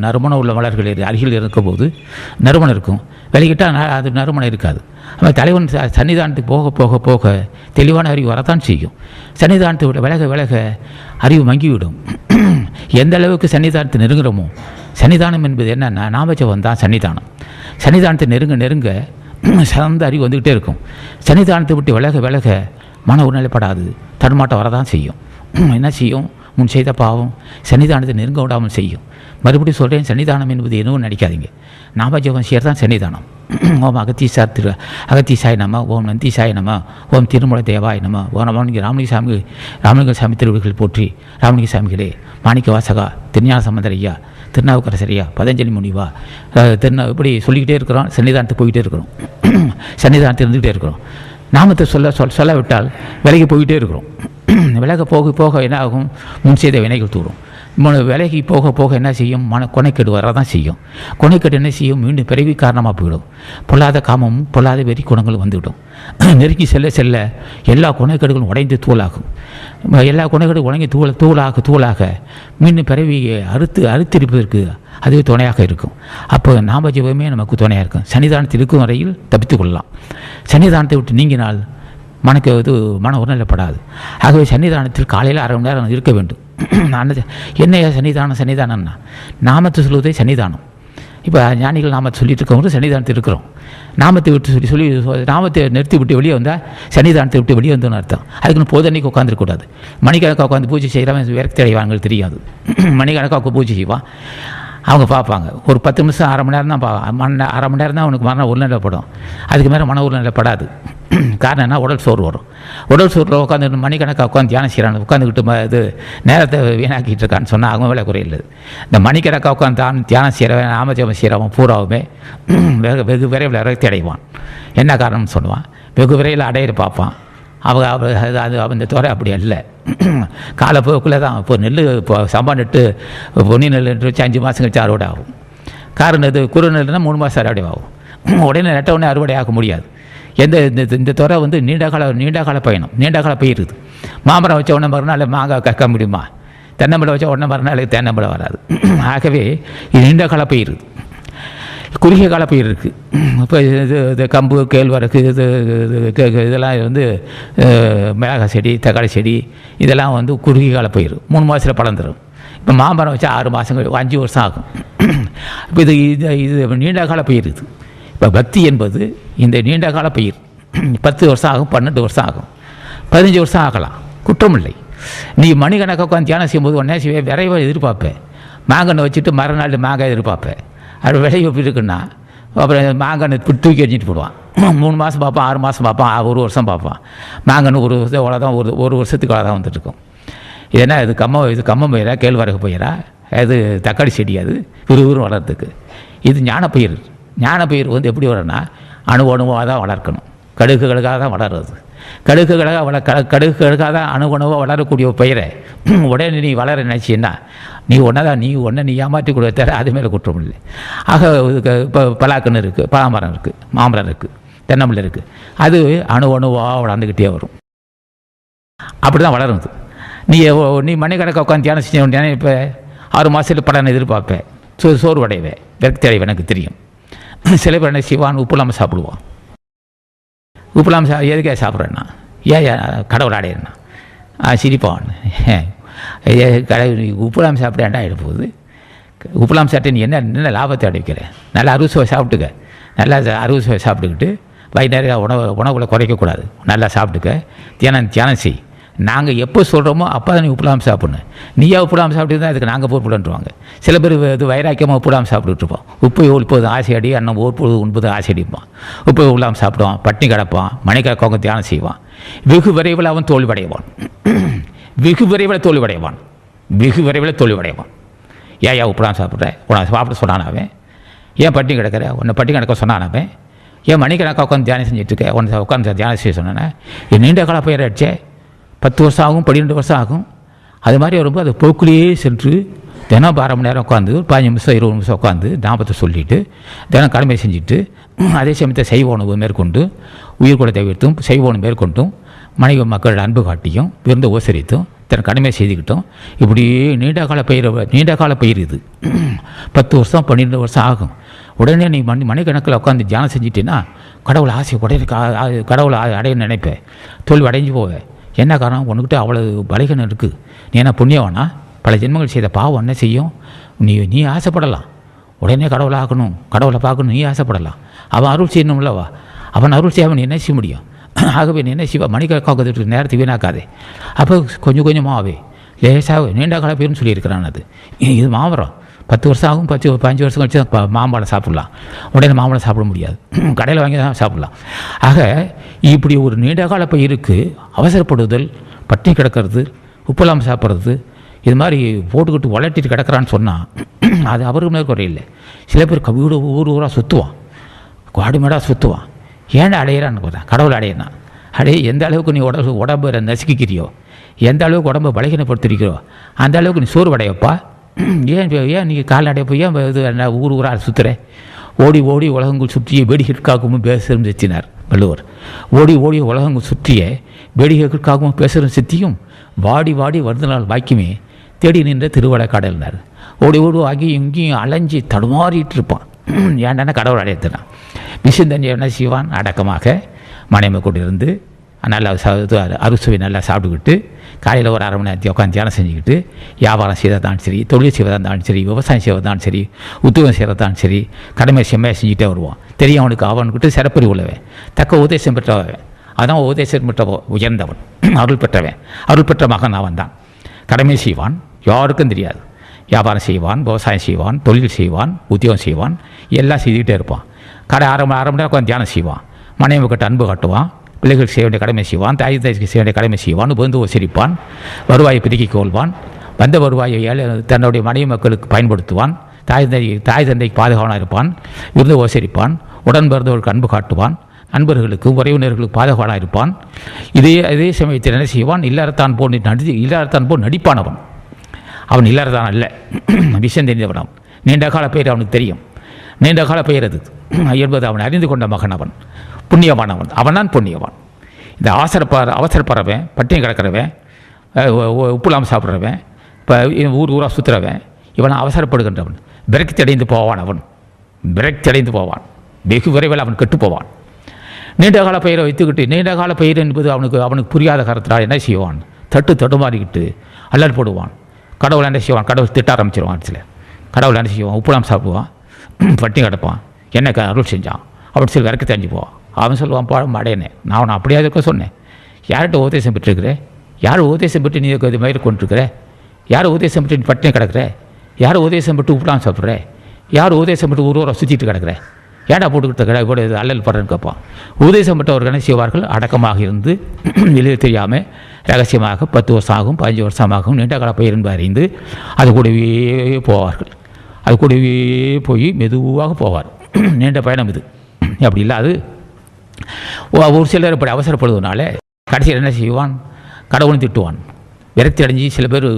நறுமணம் உள்ள மலர்கள் அருகில் இருக்கும்போது நறுமணம் இருக்கும், விலகிட்டால் அது நறுமணம் இருக்காது. நம்ம தலைவன் சன்னிதானத்துக்கு போக போக போக தெளிவான அறிவு வரத்தான் செய்யும். சன்னிதானத்தை விட விலக விலக அறிவு மங்கிவிடும். எந்த அளவுக்கு சன்னிதானத்தை நெருங்குகிறோமோ, சன்னிதானம் என்பது என்னென்னா நாமஜபம் தான் சன்னிதானம். சன்னிதானத்தை நெருங்க நெருங்க சிறந்த அறிவு வந்துக்கிட்டே இருக்கும். சன்னிதானத்தை விட்டு விலக விலக மன உணர்நிலைப்படாது, தடுமாட்டம் வரதான் செய்யும். என்ன செய்யும்? முன் செய்த பாவம் சன்னிதானத்தை நெருங்க விடாமல் செய்யும். மறுபடியும் சொல்கிறேன், சன்னிதானம் என்பது என்னவும் நினைக்காதீங்க. நாமஜபம் செய்யறதான் சன்னிதானம். ஓம் அகத்தீசாய நம, ஓம் நந்தீசாய நம, ஓம் திருமலை தேவாய நம, ஓம் ராமலிங்க சாமி திருவிழிகள் போற்றி, ராமலிங்க சாமிகளே, மாணிக்க வாசகா, திருஞான சம்பந்தர் ஐயா, திருநாவுக்கரசர் ஐயா, பதஞ்சலி முனிவா, இப்படி சொல்லிக்கிட்டே இருக்கிறோம். சன்னிதானத்துக்கு போய்கிட்டே இருக்கிறோம். சன்னிதானத்தை இருந்துக்கிட்டே இருக்கிறோம். நாமத்தை சொல்ல விட்டால் விலகி போய்கிட்டே இருக்கிறோம். விலக போக போக என்ன ஆகும்? முன் செய்த வினைகள் தூரும். விலகி போக போக என்ன செய்யும்? கொனைக்கெடு வரதான் செய்யும். கொனைக்கெடு என்ன செய்யும்? மீண்டும் பிறவி காரணமாக போயிடும். பொல்லாத காமமும் பொல்லாத வெறி குணங்களும் வந்துவிடும். நெருங்கி செல்ல செல்ல எல்லா கொனைக்கெடுகளும் உடைந்து தூளாகும். எல்லா கொனைக்கெடும் உடங்கி தூளாக மீண்டும் பிறவியை அறுத்திருப்பதற்கு அதுவே துணையாக இருக்கும். அப்போ நாமஜபமே நமக்கு துணையாக இருக்கும். சன்னிதானத்தில் இருக்கும் வரையில் தப்பித்து கொள்ளலாம். சன்னிதானத்தை விட்டு நீங்கினால் மன உணரப்படாது. ஆகவே சன்னிதானத்தில் காலையில் 1/2 மணி நேரம் இருக்க வேண்டும். என்னையா சன்னிதானம்னா நாமத்தை சொல்வதே சன்னிதானம். இப்போ ஞானிகள் நாமத்தை சொல்லிட்டு இருக்கவங்க சன்னிதானத்தில் இருக்கிறோம். நாமத்தை விட்டு சொல்லி நாமத்தை நிறுத்தி விட்டு வெளியே வந்தால் சன்னிதானத்தை விட்டு வெளியே வந்தோன்னு அர்த்தம். அதுக்குன்னு பொதன்னைக்கு உட்காந்துருக்கூடாது. மணிக்கணக்காக உட்காந்து பூஜை செய்கிறவன் விரக்தி அடைவாங்க தெரியாது. மணிக்கணக்காக பூஜை செய்வான். அவங்க பார்ப்பாங்க, ஒரு 10 நிமிஷம் 1/2 மணி நேரம் தான் 1/2 மணி நேரம் தான் அவனுக்கு மன உருநிலைப்படும். அதுக்கு மேலே மன உருநிலைப்படாது. காரணம் என்ன? உடல் சோர்வு வரும். உடல் சோர்வில் உட்காந்து மணிக்கணக்காக உட்காந்து தியானம் செய்கிறான், உட்காந்துக்கிட்டு இது நேரத்தை வீணாக்கிட்டு இருக்கான்னு சொன்னால் அவங்க வேலை குறையில்லை. இந்த மணிக்கணக்காக உட்காந்து தியானம் செய்கிறவன், நாமஜபம் செய்கிறவன் பூராவுமே வெகு விரைவில் விரக்தி அடைவான். என்ன காரணம்னு சொல்லுவான், வெகு விரைவில் அடையிற பார்ப்பான். அது அந்த துறை அப்படி அல்ல. காலப்போக்கில் தான். இப்போ நெல் இப்போ சம்பா நெட்டு பொன்னி நெல் நெட்டு வச்சு 5 மாதம் கழிச்சு அறுவடை ஆகும். காரணம் குறு நெல்லுனா 3 மாதம் அறுவடை ஆகும். உடனே நெட்ட உடனே அறுவடை ஆக முடியாது. இந்த துறை வந்து நீண்ட கால பயணம், நீண்ட கால பயிருது. மாமரம் வச்ச உடனே மறுநாள் மாங்காய் கக்க முடியுமா? தென்னம்பழம் வச்ச உடனே மறுநாள் தென்னம்பழம் வராது. ஆகவே இது நீண்ட கால பயிருது. குறுகிய கால பயிர் இருக்குது. இப்போ இது கம்பு, கேழ்வரகு, இதெல்லாம் வந்து மிளகாய் செடி, தக்காளி செடி, இதெல்லாம் வந்து குறுகிய கால பயிர். 3 மாதத்தில் பழம் தரும். இப்போ மாமரம் வச்சா 6 மாதம் 5 வருஷம் ஆகும். இப்போ இது நீண்ட கால பயிர். இது இப்போ பக்தி என்பது இந்த நீண்ட கால பயிர். 10 வருஷம் ஆகும், 12 வருஷம் ஆகும், 15 வருஷம் ஆகலாம், குற்றமில்லை. நீ மணிக்கணக்காக உட்காந்து தியானம் செய்யும்போது உடனே விரைவாக எதிர்பார்ப்பேன். மாங்கன்று வச்சுட்டு மறுநாள் மாங்காய் எதிர்பார்ப்பேன். அது விலை எப்படி இருக்குன்னா, அப்புறம் மாங்கன்று தூக்கி எறிஞ்சிட்டு போடுவான். 3 மாதம் பார்ப்பான், 6 மாதம் பார்ப்பான், 1 வருஷம் பார்ப்பான். மாங்கன்று ஒரு வருஷம் அவ்வளோதான், ஒரு வருஷத்துக்கு அவ்வளோதான் வந்துட்டுருக்கும். இது என்ன? இது கம்மம் பயிரா, கேழ்வரகு பயிரா, அது தக்காளி செடி, அது விறுவிறும் வளர்றதுக்கு. இது ஞானப்பயிர். ஞானப்பயிர் வந்து எப்படி வளரனா, அணுவாக தான் வளர்க்கணும். கடுகுகளுக்காக தான் வளர்றது. கடுகுகளுக்காக தான் அணுவாக வளரக்கூடிய பயிரை உடனே நீ வளர நினச்சின்னா நீ ஏமாற்றி கொடுத்த அது மேலே குற்றம் இல்லை. ஆக இப்போ பலாக்கன்று இருக்குது, பலாமரம் இருக்குது, மாமரம் இருக்குது, தென்னம்பிள்ளை இருக்குது. அது அணுவாக வளர்ந்துக்கிட்டே வரும். அப்படி தான் வளருது. நீ மணிக்கணக்காக உட்காந்து தியானம் செஞ்ச இப்போ 6 மாதத்தில் பலனை எதிர்பார்ப்பேன், சோர்வு அடைவேன், விரக்தி அடைவேன். எனக்கு தெரியும். சில பேர் என்ன செய்வான், உப்பு இல்லாமல் சாப்பிடுவான். உப்பு இல்லாமல் எதுக்கே சாப்பிட்றேன்னா, ஏன் கடவுள் அடையிறேன்னா சிரிப்பான். உப்பு இல்லாமல் சாப்பிட்டேன்டா எடுப்போகுது. உப்பு இல்லாமல் சாப்பிட்டு நீ என்ன லாபத்தை அடைவிக்கிறேன்? நல்லா 60 சுவை சாப்பிட்டுக்க. நல்லா 60 சுவை சாப்பிட்டுக்கிட்டு வயிறு நிறைய உணவுகளை குறைக்கக்கூடாது. நல்லா சாப்பிட்டுக்க, தியானம் செய். நாங்கள் எப்போ சொல்கிறோமோ அப்போ தான் நீ உப்புலாமல் சாப்பிடணும். நீயா உப்புலாமல் சாப்பிட்டு தான் அதுக்கு நாங்கள் பொறுப்புலன்றுவாங்க. சில பேர் இது வைராக்கியமாக உப்புலாமல் சாப்பிட்டுருப்போம். உப்பு இப்போது ஆசையடி அண்ணன் ஒவ்வொரு உண்பது ஆசையடிப்பான். உப்பு உப்புலாமல் சாப்பிடுவான், பட்டினி கிடப்பான், மணிக்கணக்காக தியானம் செய்வான். வெகு விரைவில் அவன் தோல்வியடைவான். வெகு விரைவில் தோல்வியடைவான். வெகு விரைவில் தோல்வியடைவான். ஏன் உப்புலாமல் சாப்பிட்ற? உன்னை சாப்பிட சொன்னானவன். ஏன் பட்டினி கிடக்கிற? உன்னை பட்டினி கிடக்க சொன்னானவன். ஏன் மணிக்கணக்காக உட்காந்து தியானம் செஞ்சுட்ருக்க? உன்னை உட்காந்து தியானம் செய்ய சொன்னானே. என் நீண்ட கால பெயர் அடிச்சே 10 வருஷம் ஆகும், 12 வருஷம் ஆகும். அது மாதிரி வரும்போது அது போக்குலேயே சென்று தினம் 12 மணி நேரம் உட்காந்து 15 நிமிஷம் 20 நிமிஷம் உட்காந்து ஞாபகத்தை சொல்லிவிட்டு தினம் கடமை செஞ்சுட்டு அதே சமயத்தை செய்வ உணவு மேற்கொண்டு உயிர் கூட தவிர்த்தும் செய்வ உணவு மேற்கொண்டும் மனைவி மக்களோட அன்பு காட்டியும் விருந்து உபசரித்தும் தன் கடமை செய்துக்கிட்டோம். இப்படி நீண்ட கால பயிர் இது 10 வருஷம் 12 வருஷம் ஆகும். உடனே நீ மணிக்கணக்கில் உட்காந்து தியானம் செஞ்சிட்டேன்னா கடவுளை ஆசை உடனே கடவுளை அடைய நினைப்பேன், தோல்வி அடைஞ்சு போவேன். என்ன காரணம்? உனக்கிட்ட அவ்வளோ பலகீனம் இருக்குது. நீ என்ன புண்ணியவானா? பல ஜென்மங்கள் செய்த பாவம் என்ன செய்யும்? நீ ஆசைப்படலாம், உடனே கடவுளை ஆக்கணும், கடவுளை பார்க்கணும், நீ ஆசைப்படலாம். அவன் அருள் செய்யணும்லவா? அவன் அருள் செய்யாமல் நீ என்ன செய்ய முடியும்? ஆகவே நீ என்ன செய்வா? மணிக்கணக்காக நேரத்தை வீணாக்காதே. அப்போ கொஞ்சம் கொஞ்சமாகவே லேசாக நீண்ட கால பேருன்னு சொல்லியிருக்கிறான். அது இது மாமரம் 10 வருஷம் ஆகும், 15 வருஷம் கழிச்சு மாம்பழம் சாப்பிட்லாம். உடனே மாம்பழம் சாப்பிட முடியாது, கடையில் வாங்கி தான் சாப்பிட்லாம். ஆக இப்படி ஒரு நீண்ட கால பயிருக்கு அவசரப்படுதல், பட்டினி கிடக்கிறது, உப்பெல்லாம் சாப்பிட்றது, இது மாதிரி போட்டுக்கிட்டு வளர்த்திட்டு கிடக்கிறான்னு சொன்னால் அது அவருக்கு மேலே குறையில்லை. சில பேர் வீடு ஊராக சுற்றுவான், காடுமேடாக சுற்றுவான். ஏன்டா அடையிறான்னு பார்த்தா கடவுளை அடையிறான். எந்த அளவுக்கு நீ உடம்பை நசுக்கிக்கிறியோ, எந்த அளவுக்கு உடம்பை பலகீனப்படுத்திருக்கிறோ அந்த அளவுக்கு நீ சோறு அடையப்பா. ஏன் நீங்கள் கால்நடைய போய் ஏன் இது ஊராக சுற்றுற? ஓடி ஓடி உலகங்கள் சுற்றிய வேடிக்கைக்காகவும் பேசும் செத்தினார் வள்ளுவர். ஓடி ஓடி உலகங்கள் சுற்றிய வேடிக்கைக்காகவும் பேசுகிற சித்தியும் வாடி வாடி வருந்தனால் வாக்கியுமே தேடி நின்ற திருவடக்காடல்னார். ஓடி ஓடி ஆகி இங்கேயும் அலைஞ்சி தடுமாறிட்டு இருப்பான். ஏன்டான கடவுள் அடையத்துனான். விஷந்தன் என்ன செய்வான்? அடக்கமாக மனைமை கொண்டிருந்து நல்லா அறுசுவை நல்லா சாப்பிட்டுக்கிட்டு காலையில் ஒரு 1/2 மணி நேரத்தை உட்காந்து தியானம் செஞ்சுக்கிட்டு வியாபாரம் செய்வதாலும் சரி, தொழில் செய்வதாலும் சரி, விவசாயம் செய்வதாலும் சரி, உத்தியோகம் செய்வதாலும் சரி, கடமை செம்மையாக செஞ்சுட்டே வருவான். தெரியும் அவனுக்கிட்ட சிறப்பறி உள்ளவன், தக்க உபதேசம் பெற்றவன். அதான் உபதேசம் பெற்ற உயர்ந்தவன், அருள் பெற்றவன், அருள் பெற்ற மகன் அவன் தான். கடமை செய்வான், யாருக்கும் தெரியாது. வியாபாரம் செய்வான், விவசாயம் செய்வான், தொழில் செய்வான், உத்தியோகம் செய்வான், எல்லாம் செய்துக்கிட்டே இருப்பான். 1/2 மணி நேரம் உட்காந்து தியானம் செய்வான், மனைவி கிட்ட அன்பு காட்டுவான், பிள்ளைகள் செய்ய வேண்டிய கடமை செய்வான், தாய்க்கு செய்ய வேண்டிய கடமை செய்வான், வந்து உசரிப்பான், வருவாயை பெருக்கிக் கொள்வான், வந்த வருவாயை தன்னுடைய மனைவி மக்களுக்கு பயன்படுத்துவான், தாய் தந்தைக்கு பாதுகாவனாக இருப்பான், விருந்து உசரிப்பான், உடன் பிறந்தவர்களுக்கு அன்பு காட்டுவான், நண்பர்களுக்கு உறவினர்களுக்கு பாதுகாவனாக இருப்பான். இதே சமயத்தில் என்ன செய்வான்? இல்லறத்தான் போல் நடிப்பான். அவன் இல்லறத்தான் அல்ல, விஷயம் தெரிந்தவன். அவன் நீண்ட கால பெயர் அவனுக்கு தெரியும். நீண்ட கால பெயர் அது என்பது அவன் அறிந்து கொண்ட மகன். அவன் புண்ணியவானவன், அவன்தான் புண்ணியவான். இந்த அவசரப்படுறவன், பட்டினி கிடக்கிறவன், உப்புலாம் சாப்பிட்றவன், இப்போ ஊராக சுற்றுறவன், இவன் அவசரப்படுகின்றவன், விரக்தி அடைந்து போவான். அவன் விரக்தி அடைந்து போவான், வெகு விரைவில் அவன் கெட்டு போவான். நீண்ட கால பெயரை வைத்துக்கிட்டு, நீண்ட கால பெயர் என்பது அவனுக்கு புரியாத காரணத்தினால் என்ன செய்வான்? தடுமாறிக்கிட்டு அல்லல் போடுவான். கடவுள் என்ன செய்வான்? கடவுள் திட்ட ஆரம்பிச்சிருவான். சில கடவுள் என்ன செய்வான்? உப்புலாம் சாப்பிடுவான், பட்டினி கிடப்பான், என்ன அருள் செஞ்சான் அப்படின்னு சொல்லி விரக்க தெரிஞ்சு போவான். அவன் சொல்லுவான், பாடம் அடையனே, நான் அவனை அப்படியே இருக்க சொன்னேன். யார்கிட்ட உபதேசம் பெற்றிருக்கிறேன்? யார் உபதேசம் பெற்று நீ இது மாதிரி கொண்டிருக்கிற? யார் உபதேசம் பெற்று நீ பட்டினி கிடக்கிற? யார் உபதேசம் பெற்று உப்புலாம் சாப்பிட்ற? யார் உபதேசம் பெற்று ஊரை சுற்றிட்டு கிடக்கிற? ஏடா போட்டுக்கிட்ட கடை கூட இது அல்லல் படுறன்னு கேட்பான். உபதேசம் பெற்றவர்கள் என்ன செய்வார்கள்? அடக்கமாக இருந்து வெளியில் தெரியாமல் ரகசியமாக 10 வருஷம் ஆகும், 15 வருஷமாகும், நீண்ட கால பயிர் என்பதை அறிந்து அது கூடவே போவார்கள். அது கூடவே போய் மெதுவாக போவார். நீண்ட பயணம் இது. அப்படி இல்லாது ஒரு சிலர் இப்படி அவசரப்படுவதனால கடைசியில் என்ன செய்வான்? கடவுளை திட்டுவான், விரக்தி அடைஞ்சி சில பேர்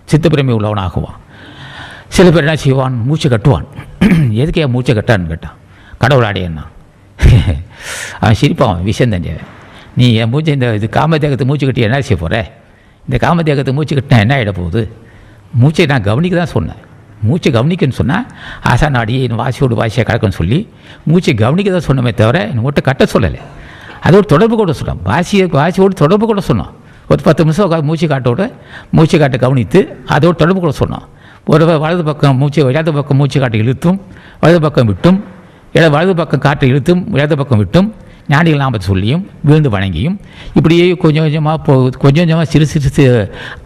சித்தப்பிரமை உள்ளவனாகுவான். சில பேர் என்ன செய்வான்? மூச்சை கட்டுவான். எதுக்கே மூச்சை கட்டான்னு கேட்டான். கடவுள் அடையண்ணா. அவன் சிரிப்பான், விஷயம் தெரிஞ்சவன். நீ என் மூச்சை இது காமதேகத்தை மூச்சு கட்டி என்ன செய்ய போகிற? இந்த காமதேகத்தை மூச்சு கட்டினா என்ன ஆகிட போகுது? மூச்சை நான் கவனிக்க தான் சொன்னேன். மூச்சை கவனிக்கன்னு சொன்னால் ஆசா நாடியே என் வாசியோடு வாசியாக கிடக்குன்னு சொல்லி மூச்சை கவனிக்க தான் சொன்னமே தவிர மூட்டை கட்ட சொல்லலை. அதோட தொடர்பு கூட சொன்னோம், வாசியோடு தொடர்பு கூட சொன்னோம். ஒரு 10 நிமிஷம் மூச்சு காட்ட கவனித்து அதோடு தொடர்பு கூட சொன்னோம். ஒரு வலது பக்கம் இடது பக்கம் மூச்சு காட்டை இழுத்தும் வலது பக்கம் விட்டும், வலது பக்கம் காற்றை இழுத்தும் இடது பக்கம் விட்டும் ஞானிகள் நாமத்தை சொல்லியும் வீழ்ந்து வணங்கியும் இப்படியே கொஞ்சம் கொஞ்சமாக சிறு சிறு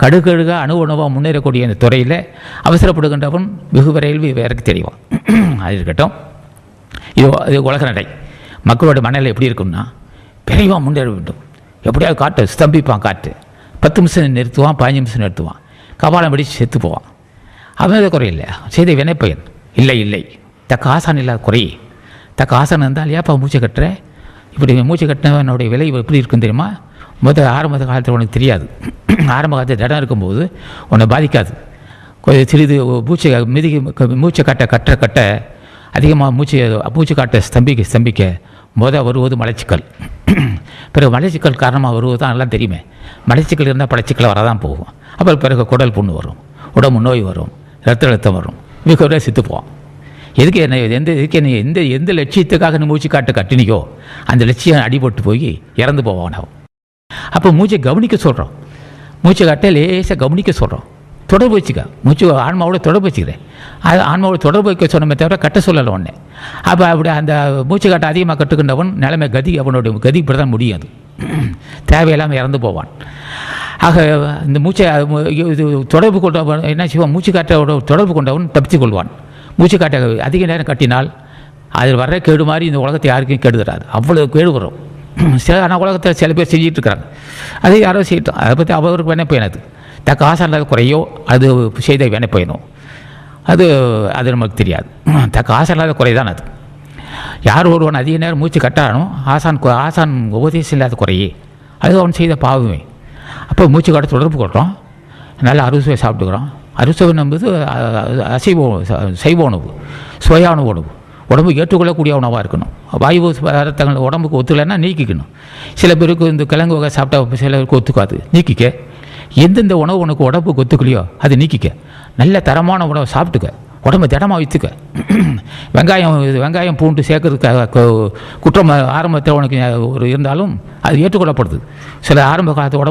கடுகடுக அணுவாக முன்னேறக்கூடிய இந்த துறையில் அவசரப்படுகின்றவன் வெகு விரைவில் வேறக்கு தெரியும். அது இருக்கட்டும். இது உலக நடை. மக்களோட மனநிலை எப்படி இருக்குன்னா, விரைவாக முன்னேற வேண்டும், எப்படியாவது காட்டு ஸ்தம்பிப்பான், காட்டு 10 நிமிஷம் நிறுத்துவான், 15 நிமிஷம் நிறுத்துவான், கபாலம் பிடிச்சு செத்து போவான். அவன் எதை குறையில்லை, செய்த வினைப்பயன் இல்லை தக்க ஆசான் இல்லாத குறை. தக்க ஆசான் இருந்தால் ஏப்பா மூச்சை கட்டுற, இப்படி மூச்சை கட்டினவனுடைய விலை எப்படி இருக்குன்னு தெரியுமா? ஆரம்ப காலத்தில் உனக்கு தெரியாது. ஆரம்ப காலத்தில் இடம் இருக்கும்போது உன்னை பாதிக்காது. கொஞ்சம் சிறிது மூச்சை கட்ட அதிகமாக மூச்சு காட்ட ஸ்தம்பிக்க வருவது மலச்சிக்கல். பிறகு மலச்சிக்கல் காரணமாக வருவது தான் நல்லா தெரியுமே. மலச்சிக்கல் இருந்தால் படைச்சிக்கல் வரதான் போகும். அப்புறம் பிறகு குடல் புண்ணு வரும், உடம்பு நோய் வரும், ரத்த அழுத்தம் வரும், மிக செத்து போவான். எந்த லட்சியத்துக்காக நீ மூச்சு கட்டினியோ அந்த லட்சியம் அடிபட்டு போய் இறந்து போவான். அப்போ மூச்சை கவனிக்க சொல்கிறோம், மூச்சை காட்ட லேசாக கவனிக்க சொல்கிறோம், தொடர்பு வச்சுக்க. மூச்சு ஆன்மாவோட தொடர்பு வச்சுக்கிறேன். அது ஆன்மாவோட தொடர்பு வைக்க சொன்னமே தவிர கட்ட சொல்லலை ஒன்று. அப்போ அப்படி அந்த மூச்சு காட்ட அதிகமாக கட்டுக்கின்றவன் நிலைமை அவனுடைய கதி இப்படி தான் முடியாது, தேவையில்லாமல் இறந்து போவான். ஆக இந்த மூச்சை தொடர்பு கொண்டவன் என்ன செய்வான், மூச்சு காட்டோட தொடர்பு கொண்டவன் தப்பித்து கொள்வான். மூச்சு காட்ட அதிக நேரம் கட்டினால் அதில் வர்ற கேடு மாதிரி இந்த உலகத்தை யாருக்கும் கேடு தராது, அவ்வளோ கேடு வரும். ஆனால் உலகத்தில் சில பேர் செஞ்சிட்டு இருக்கிறாங்க, அதை யாரோ செய்யட்டும், அதை பற்றி அவருக்கு வேணே பயனது. தக்க ஆசை இல்லாத குறையோ அது செய்த வேணை பயனும், அது நமக்கு தெரியாது. தக்க ஆசை இல்லாத குறை தான் அது. யார் ஒருவன் அதிக நேரம் மூச்சு கட்டானோ ஆசான் உபதேசம் இல்லாத குறையே, அது அவன் செய்த பாவமே. அப்போ மூச்சு காட்ட தொடர்பு கொள்கிறோம், நல்லா அறுசுவை சாப்பிட்டுக்கிறோம். அறுசுவை என்பது சைவ உணவு, சுவையான உணவு, உடம்பு ஏற்றுக்கொள்ளக்கூடிய உணவாக இருக்கணும். வாயு பதார்த்தங்கள் உடம்புக்கு ஒத்துக்கலைன்னா நீக்கிக்கணும். சில பேருக்கு இந்த கிழங்கு வகை சாப்பிட்டா சிலருக்கு ஒத்துக்காது, நீக்கிக்க. எந்தெந்த உணவு உனக்கு உடம்புக்கு ஒத்துக்கலையோ அது நீக்கிக்க. நல்ல தரமான உணவை சாப்பிட்டுக்க, உடம்பு திடமாக வைத்துக்க. வெங்காயம் பூண்டு சேர்க்கறதுக்கு குற்றம் ஆரம்பத்தில் உனக்கு ஒரு இருந்தாலும் அது ஏற்றுக்கொள்ளப்படுது. சில ஆரம்ப காலத்து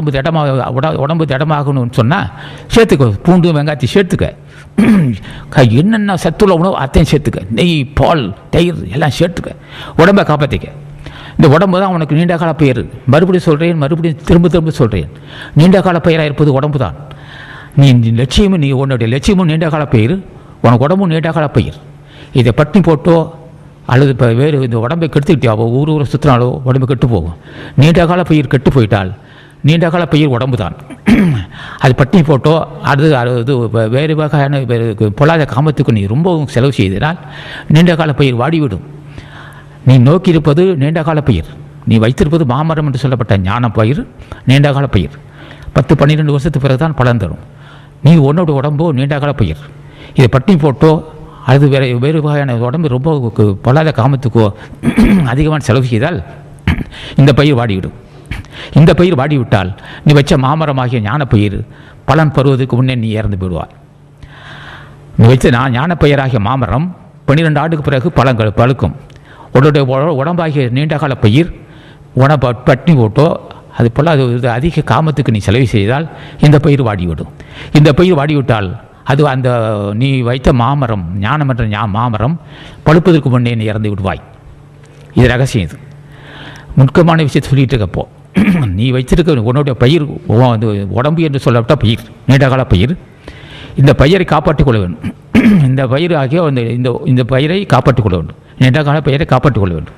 உடம்பு திடமாகணும்னு சொன்னால் சேர்த்துக்க, பூண்டு வெங்காயத்தை சேர்த்துக்க. என்னென்ன சத்துள்ள உணவு அத்தையும் சேர்த்துக்க, நெய் பால் தயிர் எல்லாம் சேர்த்துக்க, உடம்பை காப்பாற்றிக்க. இந்த உடம்பு தான் உனக்கு நீண்ட கால பெயர். மறுபடியும் திரும்ப சொல்கிறேன், நீண்ட கால பெயராக இருப்பது உடம்பு தான். நீ உன்னுடைய லட்சியமும் நீண்ட கால பெயர், உனக்கு உடம்பும் நீண்ட கால பெயர். இதை பட்டினி போட்டோ அல்லது இப்போ வேறு இந்த உடம்பை கெடுத்துக்கிட்டியாவோ ஊர் சுற்றினாலோ உடம்பு கெட்டு போகும். நீண்ட கால பெயர் கெட்டு போயிட்டால் நீண்ட கால பெயர் உடம்பு தான். அது பட்டினி போட்டோ அது வேறு வகையான பொல்லாத காமத்துக்கு நீ ரொம்பவும் செலவு செய்தனால் நீண்ட கால பெயர் வாடிவிடும். நீ நோக்கி இருப்பது நீண்ட கால பயிர், நீ வைத்திருப்பது மாமரம் என்று சொல்லப்பட்ட ஞான பயிர், நீண்ட கால பயிர். 10-12 வருஷத்துக்கு பிறகு தான் பலன் தரும். நீ உன்னோட உடம்போ நீண்ட கால பயிர். இதை பட்டினி போட்டோ அது வேறு வகையான உடம்பு ரொம்ப பொல்லாத காமத்துக்கோ அதிகமான செலவு செய்தால் இந்த பயிர் வாடிவிடும். இந்த பயிர் வாடிவிட்டால் நீ வச்ச மாமரமாகிய ஞான பயிர் பலன் பெறுவதற்கு முன்னே நீ இறந்து போயிடுவார். நீ வச்ச ஞான பயிராகிய மாமரம் 12 ஆண்டுக்கு பிறகு பழுக்கும். உன்னுடைய உடம்பாகிய நீண்டகால பயிர் பட்டினி போட்டோ அது போல் அது அதிக காமத்துக்கு நீ செலவு செய்தால் இந்த பயிர் வாடிவிடும். இந்த பயிர் வாடிவிட்டால் அது அந்த நீ வைத்த மாமரம் ஞானம் என்ற மாமரம் பழுப்பதற்கு முன்னே நீ இறந்து விடுவாய். இது ரகசியம். இது முக்கியமான விஷயத்தை சொல்லிகிட்டு இருக்கப்போ நீ வைத்திருக்க உன்னுடைய பயிர் உடம்பு என்று சொல்லப்பட்ட பயிர் நீண்டகால பயிர். இந்த பயிரை காப்பாற்றிக் கொள்ள வேண்டும். இந்த பயிர் ஆகிய இந்த பயிரை காப்பாற்றிக் கொள்ள வேண்டும். நீண்டகால பயிரை காப்பாற்றிக் கொள்ள வேண்டும்.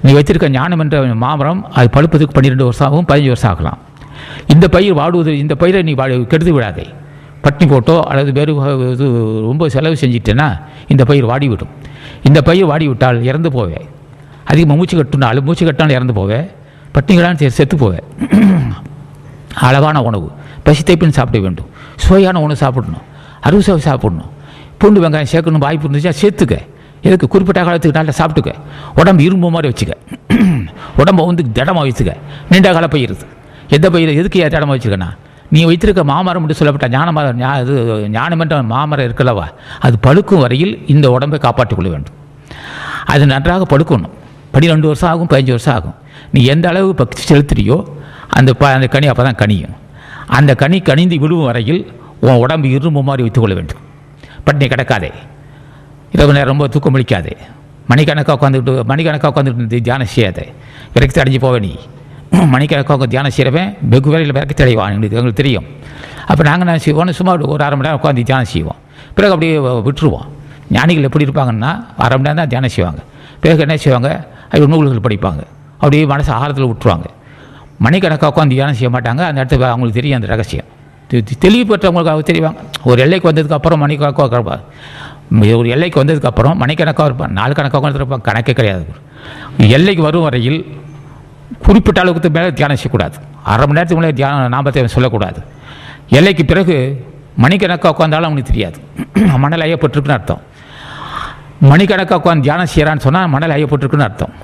நீ வைத்திருக்க ஞானம் என்ற மாமரம் அது பழுப்பதற்கு 12 வருஷம் ஆகும், 15 வருஷம் ஆகலாம். இந்த பயிர் வாடுவது, இந்த பயிரை நீ கெடுத்து விடாதே. பட்டினி போட்டோ அல்லது வேறு இது ரொம்ப செலவு செஞ்சிட்டேன்னா இந்த பயிர் வாடிவிடும். இந்த பயிர் வாடிவிட்டால் இறந்து போவே. அதிகமாக மூச்சு கட்டினாலும் இறந்து போவே. பட்டினிகளான செத்து போவே. அளவான உணவு, பசித்தைப்பின் சாப்பிட வேண்டும். சுவையான உணவு சாப்பிடணும், அறுசுவை சாப்பிடணும். பூண்டு வெங்காயம் சேர்க்கணும், வாய்ப்பு இருந்துச்சா சேர்த்துக்க. எதுக்கு குறிப்பிட்ட காலத்துக்கு நல்லா சாப்பிட்டுக்க. உடம்பு இரும்பு மாதிரி வச்சுக்க. உடம்பை திடமாக வச்சுக்க. நீண்ட கால பயிர். எந்த பயிர் எதுக்கு திடமாக வச்சுக்கண்ணா, நீ வைத்திருக்க மாமரம் என்று சொல்லப்பட்ட ஞானம் என்ற மாமரம் இருக்கலவா, அது பழுக்கும் வரையில் இந்த உடம்பை காப்பாற்றிக் கொள்ள வேண்டும். அது நன்றாக பழுக்கணும். 12 வருஷம் ஆகும், 15 வருஷம் ஆகும். நீ எந்த அளவு பக்தி செலுத்துறியோ அந்த கனி அப்போ தான் கனியும். அந்த கனிந்து விழுவும் வரையில் உன் உடம்பு இரும்பு மாதிரி வைத்துக்கொள்ள வேண்டும். பட்டினி கிடக்காதே, இரவு நேரம் ரொம்ப தூக்கம் அளிக்காதே, மணிக்கணக்காக உட்காந்துக்கிட்டு தியானம் செய்யாத, விரக்தி அடைஞ்சு போவே. நீ மணிக்கணக்காக தியானம் செய்கிறவன் வெகு வேலையில் விரக்தி அடைவான், எங்களுக்கு தெரியும். அப்போ நாங்கள் என்ன செய்வோம், சும்மா ஒரு அரை மணி நேரம் உட்காந்து தியானம் செய்வோம். பிறகு அப்படியே விட்டுருவோம். ஞானிகள் எப்படி இருப்பாங்கன்னா அரை மணி நேரம் தான் தியானம் செய்வாங்க. பிறகு என்ன செய்வாங்க, அது நூல்கள் படிப்பாங்க. அப்படியே மனசு ஆழத்தில் விட்டுருவாங்க. மணிக்கணக்காக உட்காந்து தியானம் செய்ய மாட்டாங்க. அந்த இடத்துல அவங்களுக்கு தெரியும் அந்த ரகசியம். தெளிவு பெற்றவங்களுக்கு தெரிவாங்க. ஒரு எல்லைக்கு வந்ததுக்கப்புறம் மணிக்கணக்காக ஒரு எல்லைக்கு வந்ததுக்கப்புறம் மணிக்கணக்காக இருப்பான், நாலு கணக்காக இருப்பான், கணக்கே கிடையாது. எல்லைக்கு வரும் வரையில் குறிப்பிட்ட அளவுக்கு மேலே தியானம் செய்யக்கூடாது. அரை மணி நேரத்துக்கு மேலே தியானம் நாமத்தை சொல்லக்கூடாது. எல்லைக்கு பிறகு மணிக்கணக்காக உட்காந்தாலும் அவனுக்கு தெரியாது, மணல் ஐயப்பட்டிருக்குன்னு அர்த்தம். மணிக்கணக்காக உட்காந்து தியானம் செய்கிறான்னு சொன்னால் மணல் ஐயப்பட்டிருக்குன்னு அர்த்தம்.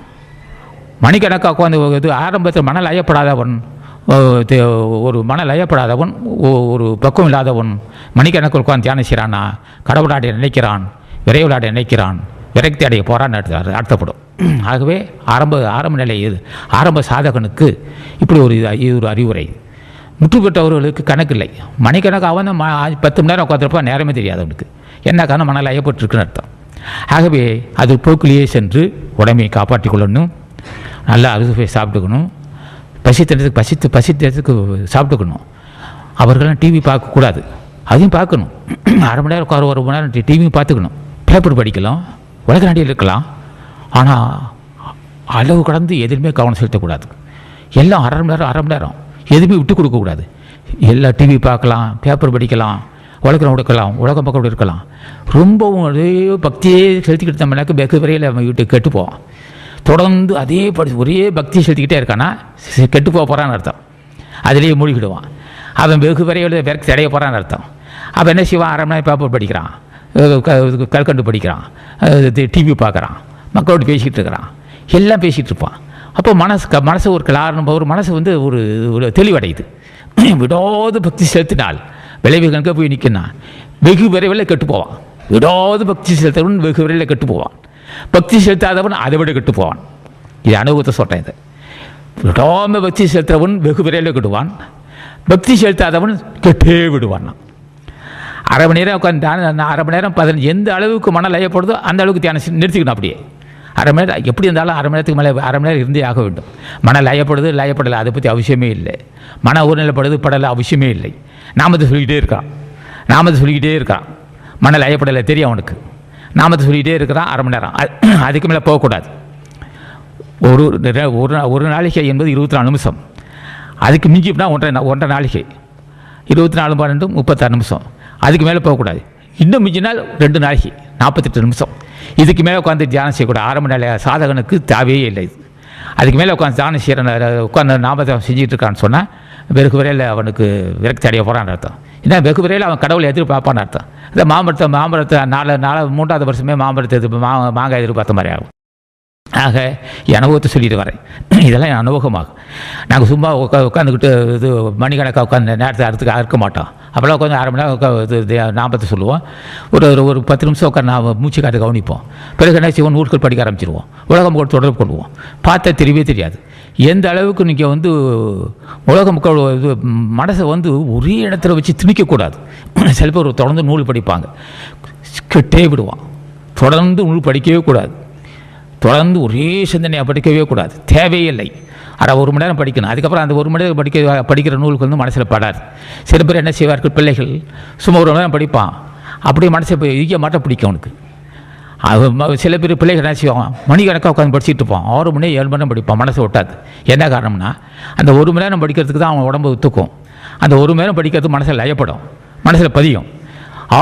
மணிக்கணக்காக உட்காந்து இது ஆரம்பத்தில் மணல் ஐயப்படாதவன், ஒரு மணல் ஐயப்படாதவன், ஒரு பக்குவம் இல்லாதவன் மணிக்கணக்கில் உட்காந்து தியானம் செய்கிறான்னா கடவுளாடைய நினைக்கிறான், விரைவிலாடைய நினைக்கிறான், விரக்தி அடைய போகிறான்னு அர்த்தப்படும். ஆகவே ஆரம்ப நிலை இது ஆரம்ப சாதகனுக்கு இப்படி ஒரு அறிவுரை. முற்று பெற்றவர்களுக்கு கணக்கு இல்லை. மணிக்கணக்கு அவன் 10 மணி நேரம் உட்காந்துருப்பா, நேரமே தெரியாது அவனுக்கு. என்ன காரணம், மணல் ஐயப்பட்டிருக்குன்னு அர்த்தம். ஆகவே அது போக்கிலேயே சென்று உடமையை காப்பாற்றிக் கொள்ளணும். நல்லா அறுசுவை சாப்பிட்டுக்கணும். பசித்ததுக்கு சாப்பிட்டுக்கணும். அவர்களெலாம் டிவி பார்க்கக்கூடாது, அதையும் பார்க்கணும். அரை மணி நேரம் உட்கார, 1 மணி நேரம் டிவியும் பார்த்துக்கணும். பேப்பர் படிக்கலாம், உலக நாட்டில் இருக்கலாம். ஆனால் அளவு கடந்து எதுவுமே கவனம் செலுத்தக்கூடாது. எல்லாம் அரை மணி நேரம் எதுவுமே விட்டு கொடுக்கக்கூடாது. எல்லாம் டிவி பார்க்கலாம், பேப்பர் படிக்கலாம், உலகம் உடைக்கலாம், உலகம் பக்கம் இருக்கலாம். ரொம்பவும் அதே பக்தியே செலுத்திக்கிட்டு நம்மளுக்கு வெகு வரையில் நம்ம வீட்டு கெட்டுப்போம். தொடர்ந்து அதே ஒரே பக்தியை செலுத்திக்கிட்டே இருக்கான்னா கெட்டு போகிறான்னு அர்த்தம். அதிலேயே மூழ்கிடுவான். அவன் வெகு வரையில் விரக்தி அடைய போகிறான்னு அர்த்தம். அவன் என்ன செய்வான், அரை மணி நேரம் பேப்பர் படிக்கிறான், கல்கண்டு படிக்கிறான், டிவி பார்க்குறான், மக்களோடு பேசிக்கிட்டு இருக்கிறான், எல்லாம் பேசிகிட்டு இருப்பான். அப்போ மனசு ஒரு காரணம், ஒரு மனசு ஒரு தெளிவடையுது. விடாது பக்தி செலுத்தினால் விளைவுகளுக்கு போய் நிற்கினா வெகு விரைவில் கெட்டு போவான். விடாது பக்தி செலுத்தவன் வெகு விரைவில் கெட்டு போவான். பக்தி செலுத்தாதவன் அதை விட கெட்டு போவான். இது அனுபவத்தை சொல்கிறேன். இது விடாமல் பக்தி செலுத்துறவன் வெகு விரைவில் கெடுவான், பக்தி செலுத்தாதவன் கெட்டே விடுவான். அரை மணி நேரம் உட்காந்து அரை மணி நேரம் 15 எந்த அளவுக்கு மணல் ஐயப்படுதோ அந்த அளவுக்கு தியானம் நிறுத்திக்கணும். அப்படியே அரை மணி நேரம் எப்படி இருந்தாலும் அரை மணி நேரத்துக்கு மேலே அரை மணி நேரம் இருந்தே ஆக வேண்டும். மணல் ஐயப்படுது லயப்படலை அதை பற்றி அவசியமே இல்லை. மன ஒருநிலைப்படுது படலை அவசியமே இல்லை. நாமத்தை சொல்லிக்கிட்டே இருக்கான். மணல் ஐயப்படலை தெரியும் அவனுக்கு. நாமத்தை சொல்லிக்கிட்டே இருக்கிறான் அரை மணி நேரம். அதுக்கு மேலே போகக்கூடாது. ஒரு நாளிகை என்பது 24 நிமிஷம். அதுக்கு மிஞ்சினா ஒன்றரை நாளிகை 24 12 36 நிமிஷம். அதுக்கு மேலே போகக்கூடாது. இன்னும் மிஞ்சினால் 2 நாளிகை 48 நிமிஷம். இதுக்கு மேலே உட்காந்து தியானம் செய்யக்கூடாது. ஆரம்ப நிலை சாதகனுக்கு தேவையே இல்லை. இது அதுக்கு மேலே உட்காந்து தியானம் செய்கிற உட்காந்து நாமத்தை செஞ்சுட்டு இருக்கான்னு சொன்னால் வெகு விரையில் அவனுக்கு விரக்தி அடைய போகிறான்னு அர்த்தம். ஏன்னா வெகு விரையில் அவன் கடவுளை எதிர்பார்ப்பான்னு அர்த்தம். இந்த மாம்பழத்தை 3வது வருஷமே மாம்பழத்தை மாங்காய் எதிர்பார்த்த மாதிரி ஆகும். ஆக அனுபவத்தை சொல்லிட்டு வரேன். இதெல்லாம் என் அனுபவமாகும். நாங்கள் சும்மா உட்காந்துக்கிட்டு இது மணிக்கணக்காக உட்காந்து நேரத்தை அறுக்க மாட்டோம். அப்போல்லாம் உட்காந்து அரை மணி நேரம் நாமத்தை சொல்லுவோம். ஒரு 10 நிமிஷம் உட்காந்து மூச்சு காட்டு கவனிப்போம். பிறகு என்ன செய்வோம், நூல்கள் படிக்க ஆரம்பிச்சிருவோம். உலகம் கூட தொடர்பு கொள்வோம். பார்த்தா தெரியவே தெரியாது எந்த அளவுக்கு நீங்கள் உலக மக்கள் மனசை ஒரே இடத்துல வச்சு திணிக்கக்கூடாது. சில பேர் தொடர்ந்து நூல் படிப்பாங்க, கெட்டே விடுவான். தொடர்ந்து நூல் படிக்கவே கூடாது. தொடர்ந்து ஒரே சிந்தனையாக படிக்கவே கூடாது, தேவையே இல்லை. ஆனால் 1 மணி நேரம் படிக்கணும். அதுக்கப்புறம் அந்த 1 மணி நேரம் படிக்கிற நூலுக்கு மனசில் படாது. சில பேர் என்ன செய்வார்கள், பிள்ளைகள் சும்மா 1 மணி நேரம் படிப்பான், அப்படியே மனசை ஈக்க மாட்ட பிடிக்கும் அவனுக்கு. சில பேர் பிள்ளைகள் என்ன செய்வான், மணிக்கணக்காக உட்காந்து படிச்சுட்டு இருப்பான், 6 மணி 7 மணி நேரம் படிப்பான், மனசை ஒட்டாது. என்ன காரணம்னா அந்த 1 மணி நேரம் படிக்கிறதுக்கு தான் அவன் உடம்பு ஒத்துக்கும். அந்த 1 மணி நேரம் படிக்கிறது மனசில் லயப்படும், மனசில் பதியும்.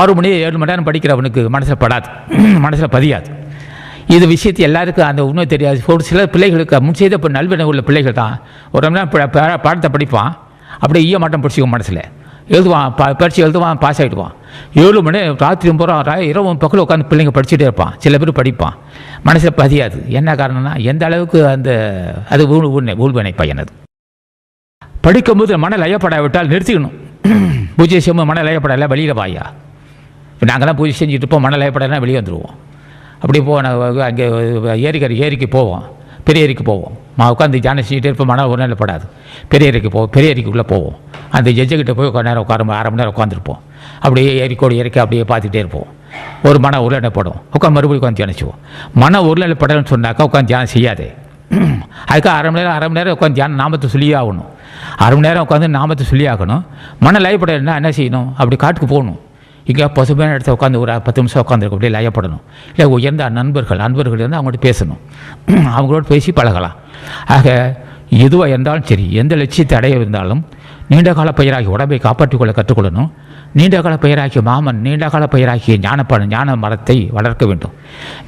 6 மணி 7 மணி நேரம் படிக்கிறவனுக்கு மனசில் படாது, மனசில் பதியாது. இது விஷயத்தை எல்லாருக்கும் அந்த உண்மை தெரியாது. ஒரு சில பிள்ளைகளுக்கு முன் செய்த நல்வினை உள்ள பிள்ளைகள் தான் 1 மணி நேரம் பாடத்தை படிப்பான், அப்படியே ஈய மாட்டம் பிடிச்சிக்கும், மனசில் எழுதுவான், பரிட்சை எழுதுவான், பாஸ் ஆகிடுவான். 7 மணி ராத்திரி போகிறான், இரவும் பக்கத்தில் உட்காந்து பிள்ளைங்க படிச்சுட்டே இருப்பான். சில பேர் படிப்பான், மனசில் பதியாது. என்ன காரணம்னா எந்த அளவுக்கு அது ஊழ்வினை பையன். அது படிக்கும்போது மணல் ஐயப்படாவிட்டால் நிறுத்திக்கணும். பூஜை செய்யும்போது மணல் ஐயப்படலை, வெளியில் வாயா. நாங்கள்லாம் பூஜை செஞ்சுட்டு இருப்போம், மணல் ஐயப்படலாம் வெளியே வந்துடுவோம். அப்படி அங்கே ஏரிக்கு போவோம், பெரிய ஏரிக்கு போவோம். உட்காந்து தியானம் செஞ்சுட்டே இருப்போம், மணல் ஒரு நேரம் படாது. பெரிய ஏரிக்குள்ளே போவோம். அந்த ஜட்ஜுக்கிட்ட போய் அரை மணி நேரம் உட்காந்துருப்போம். அப்படியே ஏரிக்கோடு அப்படியே பார்த்துக்கிட்டே இருப்போம். ஒரு மன உருளைப்படும், உட்காந்து மறுபடியும் உட்காந்து தியானிச்சுவோம். மன உருளைப்படணும்னு சொன்னாக்கா உட்காந்து தியானம் செய்யாதே. அதுக்காக அரை மணி நேரம் உட்காந்து தியானம் நாமத்தை சொல்லியே ஆகணும். அரை மணி நேரம் உட்காந்து நாமத்தை சொல்லி ஆகணும். மன லயப்படணும்னா என்ன செய்யணும்? அப்படி காட்டுக்கு போகணும். இங்கே பசுமையான இடத்த உட்காந்து ஒரு 10 நிமிஷம் உட்காந்துருக்க அப்படியே லயப்படணும். இல்லை உயர்ந்த நண்பர்கள் வந்து அவங்கள்ட்ட பேசணும், அவங்களோட பேசி பழகலாம். ஆக எதுவாக இருந்தாலும் சரி, எந்த லட்சியத்தை அடைய இருந்தாலும் நீண்டகால பயிராகி உடம்பை காப்பாற்றிக்கொள்ள கற்றுக்கொள்ளணும். நீண்டகால பயிராகிய மாமன் நீண்டகால பயிராகிய ஞான மரத்தை வளர்க்க வேண்டும்.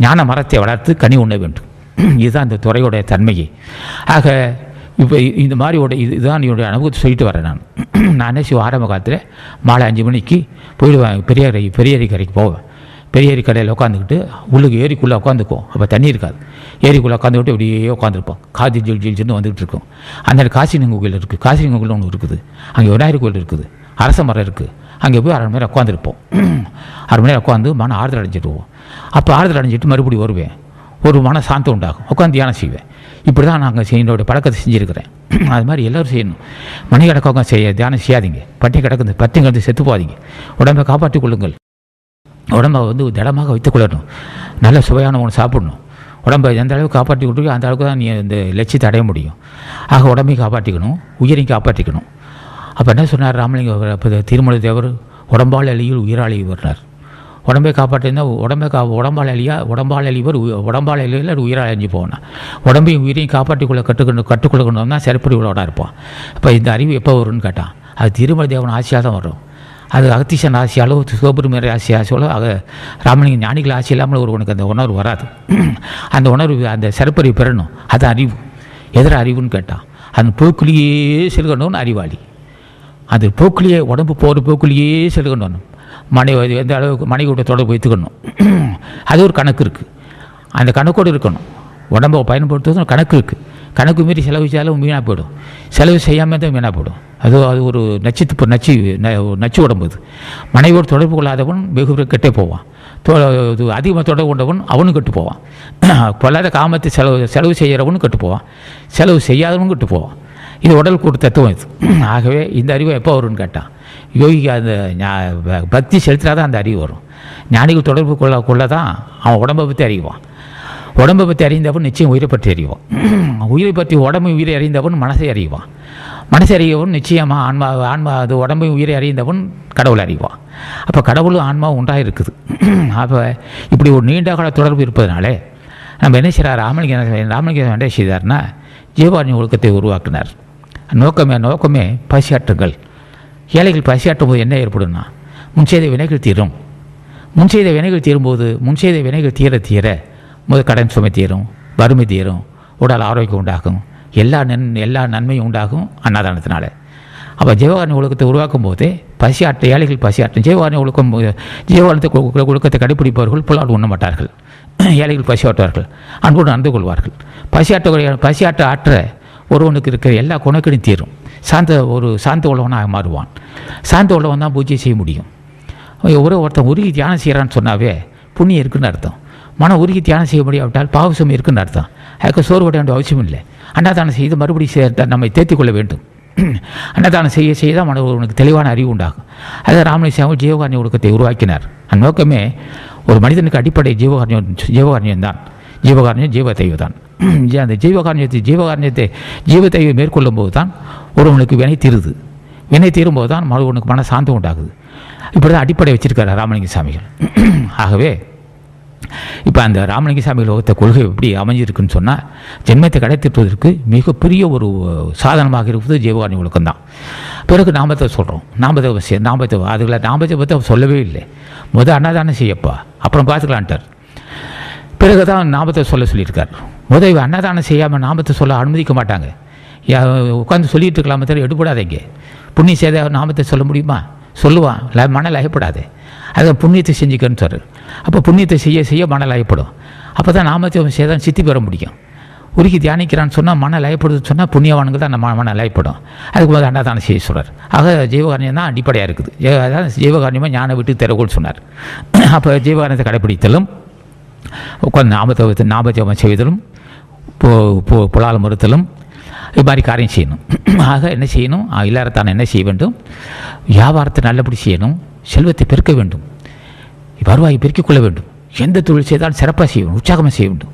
ஞான மரத்தை வளர்த்து கனி உண்ண வேண்டும். இதுதான் இந்த துறையுடைய தன்மையை. ஆக இப்போ இந்த மாதிரி இதுதான் என்னுடைய அனுபவத்தை சொல்லிட்டு வரேன். நான் என்ன செய்வேன், ஆரம்ப காலத்தில் மாலை 5 மணிக்கு போயிடுவேன், பெரியேரி கரைக்கு போவேன். பெரியேரி கரையில் உட்காந்துக்கிட்டு உள்ளுக்கு ஏரிக்குள்ளே உட்காந்துக்குவோம். அப்போ தண்ணி இருக்காது. ஏரிக்குள்ளே உட்காந்துக்கிட்டு இப்படியே உட்காந்துருப்போம். காதி ஜில்ஜில்னு வந்துகிட்டு இருக்கோம். அந்த காசிலிங்க கோயில் இருக்குது. காசிலிங்க கோயில் ஒன்று இருக்குது. அங்கே விநாயகர் கோயில் இருக்குது. அரச மரம் இருக்குது. அங்கே போய் 1/2 மணி நேரம் உட்காந்துருப்போம். 1/2 மணி நேரம் உட்காந்து மன ஆறுதல் அடைஞ்சிடுவோம். அப்போ ஆறுதல் அடைஞ்சிட்டு மறுபடியும் வருவேன். ஒரு மன சாந்தம் உண்டாகும். உட்காந்து தியானம் செய்வேன். இப்படி தான் நாங்கள் என்னுடைய பழக்கத்தை செஞ்சுருக்கிறேன். அது மாதிரி எல்லோரும் செய்யணும். மணி கிடக்கவங்க தியானம் செய்யாதீங்க. பட்டி கிடந்து செத்து போகாதீங்க. உடம்பை காப்பாற்றிக் கொள்ளுங்கள். உடம்பை திடமாக வைத்துக் கொள்ளணும். நல்ல சுவையான ஒன்று சாப்பிடணும். உடம்பை எந்த அளவுக்கு காப்பாற்றி கொடுக்கோ அந்த அளவுக்கு தான் நீ இந்த லட்சியத்தை அடைய முடியும். ஆக உடம்பையும் காப்பாற்றிக்கணும், உயிரையும் காப்பாற்றிக்கணும். அப்போ என்ன சொன்னார் ராமலிங்க திருமலை தேவர்? உடம்பால் அழியில் உயிராளி வருகிறார். உடம்பை காப்பாற்றிருந்தால் உடம்பால் அழிவர் உயிரால் அழிஞ்சு போகணும். உடம்பையும் உயிரையும் காப்பாற்றிக்கொள்ள கற்றுக்கொள்ளணும் தான் சிறப்படி உள்ளோட இருப்பான். இப்போ இந்த அறிவு எப்போ வரும்னு கேட்டான், அது திருமலை தேவன் ஆசையாக தான் வரும். அது அகத்தீசன் ஆசையாலோ சிவபெருமரை ஆசையாலோ ராமலிங்க ஞானிகள் ஆசை இல்லாமல் ஒருவனுக்கு அந்த உணர்வு வராது. அந்த உணர்வு அந்த சிறப்பறிவு பெறணும். அது அறிவு. எதிர அறிவுன்னு கேட்டான். அந்த போக்குலேயே செல்கணும்னு அறிவாளி. அது போக்குலேயே உடம்பு போகிற போக்குலேயே செல்கணும். எந்த அளவுக்கு மனைவியோட தொடர்பு வைத்துக்கணும். அது ஒரு கணக்கு இருக்குது. அந்த கணக்கோடு இருக்கணும். உடம்பை பயன்படுத்துவது கணக்கு இருக்குது. கணக்கு மீறி செலவு செய்தாலும் வீணாக போயிடும். செலவு செய்யாமல் தான் வீணாக போயிடும். அது ஒரு நச்சு உடம்பு. இது மனைவியோடு தொடர்பு கொள்ளாதவன் வெகு கெட்டே போவான். அதிகமாக தொடர்பு கொண்டவன் அவனும் கெட்டு போவான். பொல்லாத காமத்தை செலவு செய்கிறவனும் கெட்டு போவான். செலவு செய்யாதவனும் கெட்டு போவான். இது உடல் கூட்டு தத்துவம் இது. ஆகவே இந்த அறிவு எப்போ வரும்னு கேட்டான். யோகிக்கு அந்த பக்தி செலுத்தினா தான் அந்த அறிவு வரும். ஞானிகள் தொடர்பு கொள்ள தான் அவன் உடம்பை பற்றி அறிவான். உடம்பை பற்றி அறிந்தவன் நிச்சயம் உயிரை பற்றி அறிவான். உயிரை பற்றி உயிரை அறிந்தவன் மனசை அறிவான். மனசை அறியவன் நிச்சயமாக ஆன்மா அது உடம்பையும் உயிரை அறிந்தவன் கடவுளை அறிவான். அப்போ கடவுளும் ஆன்மாவும் ஒன்றாக இருக்குது. அப்போ இப்படி ஒரு நீண்ட கால தொடர்பு இருப்பதனாலே நம்ம என்ன செய்கிறார், ராமலிங்க என்ன செய்தார்னா ஜீவாரணி ஒழுக்கத்தை உருவாக்கினார். நோக்கமே பசியாற்றுங்கள். ஏழைகள் பசியாற்றும் போது என்ன ஏற்படும்னா முன்செய்த வினைகள் தீரும். முன்செய்த வினைகள் தீரும்போது முன்செய்த வினைகள் தீர முதல் கடன் சுமை தீரும், வறுமை தீரும், உடல் ஆரோக்கியம் உண்டாகும், எல்லா நன்மையும் உண்டாகும் அன்னதானத்தினால. அப்போ ஜீவகாரணி ஒழுக்கத்தை உருவாக்கும் போதே ஏழைகள் பசியாற்றும். ஜீவகாரணத்தை ஒழுக்கத்தை கடைப்பிடிப்பவர்கள் புலால் உண்ண மாட்டார்கள். ஏழைகள் பசியாற்றுவார்கள், அன்போடு நடந்து கொள்வார்கள். பசியாற்ற ஆற்ற ஒருவனுக்கு இருக்கிற எல்லா குணக்களையும் தீரும். சாந்த உள்ளவனாக மாறுவான். சாந்த உள்ளவன் தான் பூஜை செய்ய முடியும். ஒருத்தன் உருகி தியானம் செய்கிறான்னு சொன்னாவே புண்ணியம் இருக்குன்னு அர்த்தம். மனம் உருகி தியானம் செய்ய முடியாவிட்டால் பாவசம் இருக்குன்னு அர்த்தம். அதுக்கு சோர்வடைய வேண்டிய அவசியம் இல்லை. அன்னதானம் செய்து மறுபடியும் நம்மை தேர்த்தி கொள்ள வேண்டும். அன்னதானம் செய்ய தான் உனக்கு தெளிவான அறிவு உண்டாகும். அதை ராமலிங்க ஜீவகாரணி ஒழுக்கத்தை உருவாக்கினார். அந்த நோக்கமே ஒரு மனிதனுக்கு அடிப்படை ஜீவகாரணியம் தான். ஜீவதெய்வம் தான். அந்த ஜீவதெய்வம் மேற்கொள்ளும் போது தான் ஒருவனுக்கு வினை தீருது. வினை தீரும்போது தான் ஒருவனுக்கு மன சாந்தம் உண்டாகுது. இப்படி தான் அடிப்படை வச்சிருக்காரு ராமலிங்க சாமிகள். ஆகவே இப்போ அந்த ராமலிங்க சாமிகள் வகுத்த கொள்கை எப்படி அமைஞ்சிருக்குன்னு சொன்னால், ஜென்மத்தை கடைத்திட்டுவதற்கு மிகப்பெரிய ஒரு சாதனமாக இருப்பது ஜீவகாரணி ஒழுக்கம் தான். பிறகு நாமத்தை சொல்கிறோம். நாமத்தை பற்றி சொல்லவே இல்லை. முதல் அன்னதானம் செய்யப்பா, அப்புறம் பார்த்துக்கலான்ட்டார். பிறகு தான் நாமத்தை சொல்லியிருக்கார். முதல் அன்னதானம் செய்யாமல் நாமத்தை சொல்ல அனுமதிக்க மாட்டாங்க. உட்காந்து சொல்லிகிட்டு இருக்கலாமே தவிர எடுபடாதீங்க. புண்ணியம் செய்த நாமத்தை சொல்ல முடியுமா? சொல்லுவான். மணல் அயப்படாது. அதை புண்ணியத்தை செஞ்சுக்கன்னு சொல்கிறார். அப்போ புண்ணியத்தை செய்ய மணல் அயப்படும். அப்போ தான் நாமத்தை செய்தான் சித்தி பெற முடியும். உருகி தியானிக்கிறான்னு சொன்னால் மணல் அயப்படுதுன்னு சொன்னால் புண்ணியவானுக்கு தான் நம்ம மணல் அயப்படும். அதுக்கு முதல் அன்னதானம் செய்ய சொல்கிறார். ஆக ஜீவகாரணியம் தான் அடிப்படையாக இருக்குது. அதாவது ஜீவகாரணியமாக ஞான விட்டு திறவுன்னு சொன்னார். அப்போ ஜீவகாரணத்தை கடைப்பிடித்தலும், உட்காந்து நாமஜபம் செய்வதிலும், புலால் மறுத்தலும், இது மாதிரி காரியம் செய்யணும். ஆக என்ன செய்யணும்? இல்லறத்தான் என்ன செய்ய வேண்டும்? வியாபாரத்தை நல்லபடி செய்யணும். செல்வத்தை பெருக்க வேண்டும். வருவாயை பெருக்கிக் கொள்ள வேண்டும். எந்த தொழில் செய்தாலும் சிறப்பாக செய்ய வேண்டும், உற்சாகமாக செய்ய வேண்டும்.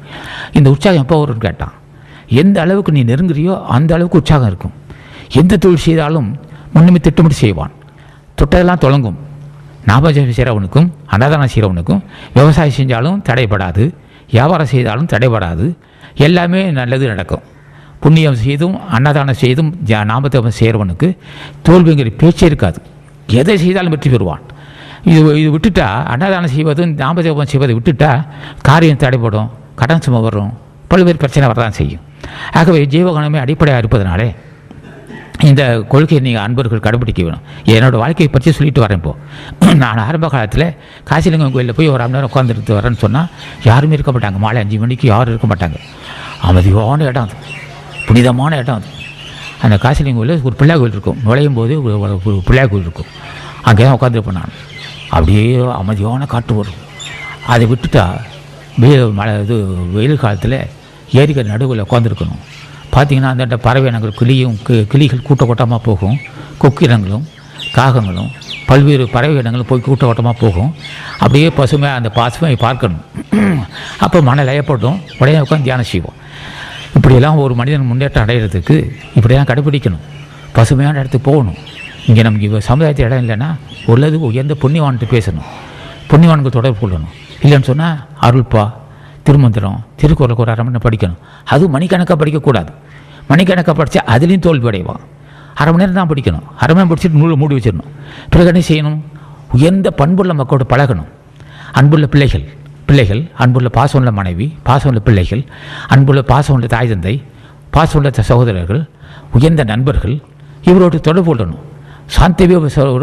இந்த உற்சாகம் எப்போ வரும்னு கேட்டான். எந்த அளவுக்கு நீ நெருங்குறியோ அந்த அளவுக்கு உற்சாகம் இருக்கும். எந்த தொழில் செய்தாலும் முன்னுமே திட்டமிட்டு செய்வான். தொட்டதெல்லாம் தொடங்கும். ஞாபகம் செய்கிறவனுக்கும் அன்னதானம் செய்கிறவனுக்கும் விவசாயம் செஞ்சாலும் தடைபடாது, வியாபாரம் செய்தாலும் தடைபடாது, எல்லாமே நல்லது நடக்கும். புண்ணியம் செய்தும் அன்னதானம் செய்தும் நாமத்தை செய்கிறவனுக்கு தோல்விங்கிற பேச்சே இருக்காது. எதை செய்தாலும் வெற்றி பெறுவான். இது விட்டுட்டா, அன்னதானம் செய்வதும் நாமஜபம் செய்வதை விட்டுட்டா காரியம் தடைபடும், கடன் சுமை வரும், பல்வேறு பிரச்சனை வரதான் செய்யும். ஆகவே ஜீவகணமே அடிப்படையாக இருப்பதனாலே இந்த கொள்கையை நீங்கள் அன்பர்கள் கடைபிடிக்க வேணும். என்னோடய வாழ்க்கையை பற்றி சொல்லிட்டு வரேன். இப்போது நான் ஆரம்ப காலத்தில் காசிலிங்கம் கோயிலில் போய் ஒரு 1 மணி நேரம் உட்காந்துட்டு வரேன்னு சொன்னால் யாருமே இருக்க மாட்டாங்க. மாலை 5 மணிக்கு யாரும் இருக்க மாட்டாங்க. அமைதியான இடம் அது, புனிதமான இடம் அது. அந்த காசிலிங்கம் கோயிலில் ஒரு பிள்ளையார் கோயில் இருக்கும். நுழையும் போது ஒரு பிள்ளையார் கோயில் இருக்கும். அங்கே தான் உட்காந்துருப்பேன் நான். அப்படியே அமைதியான காட்டு வரும். அதை விட்டுட்டா வெயில் காலத்தில் ஏரிக்கரை நடுவில் உட்காந்துருக்கணும். பார்த்திங்கன்னா அந்த பறவை இனங்கள் கிளிகள் கூட்டமாக போகும். கொக்கிரங்களும் காகங்களும் பல்வேறு பறவை இனங்களும் போய் கூட்டமாக போகும். அப்படியே பசுமையாக அந்த பசுமையை பார்க்கணும். அப்போ மன லயப்படும். உடனே உட்காந்து தியானம் செய்வோம். இப்படியெல்லாம் ஒரு மனிதன் முன்னேற்றம் அடைகிறதுக்கு இப்படியெல்லாம் கடைப்பிடிக்கணும். பசுமையான இடத்துக்கு போகணும். இங்கே நமக்கு இப்போ சமுதாயத்தில் இடம் இல்லைன்னா உள்ளது உயர்ந்த புண்ணியவான்ட்டு பேசணும், புண்ணியவான்கள் தொடர்பு கொள்ளணும். இல்லைன்னு சொன்னால் அருள்பா, திருமந்திரம், திருக்குறளுக்கு ஒரு 1/2 மணி நேரம் படிக்கணும். அதுவும் மணிக்கணக்காக படிக்கக்கூடாது. மணிக்கணக்காக படித்தா அதுலேயும் தோல்வி அடைவான். 1/2 மணி நேரம் தான் படிக்கணும். 1/2 மணி நேரம் படிச்சுட்டு நூலை மூடி வச்சிடணும். பிறகு என்ன செய்யணும்? உயர்ந்த பண்புள்ள மக்களோட பழகணும். அன்புள்ள பிள்ளைகள், அன்புள்ள பாசமுள்ள மனைவி, பாசமுள்ள பிள்ளைகள், அன்புள்ள பாசமுள்ள தாய் தந்தை, பாசமுள்ள சகோதரர்கள், உயர்ந்த நண்பர்கள், இவரோடு தொடர்பு கொள்ளணும். சாந்தவி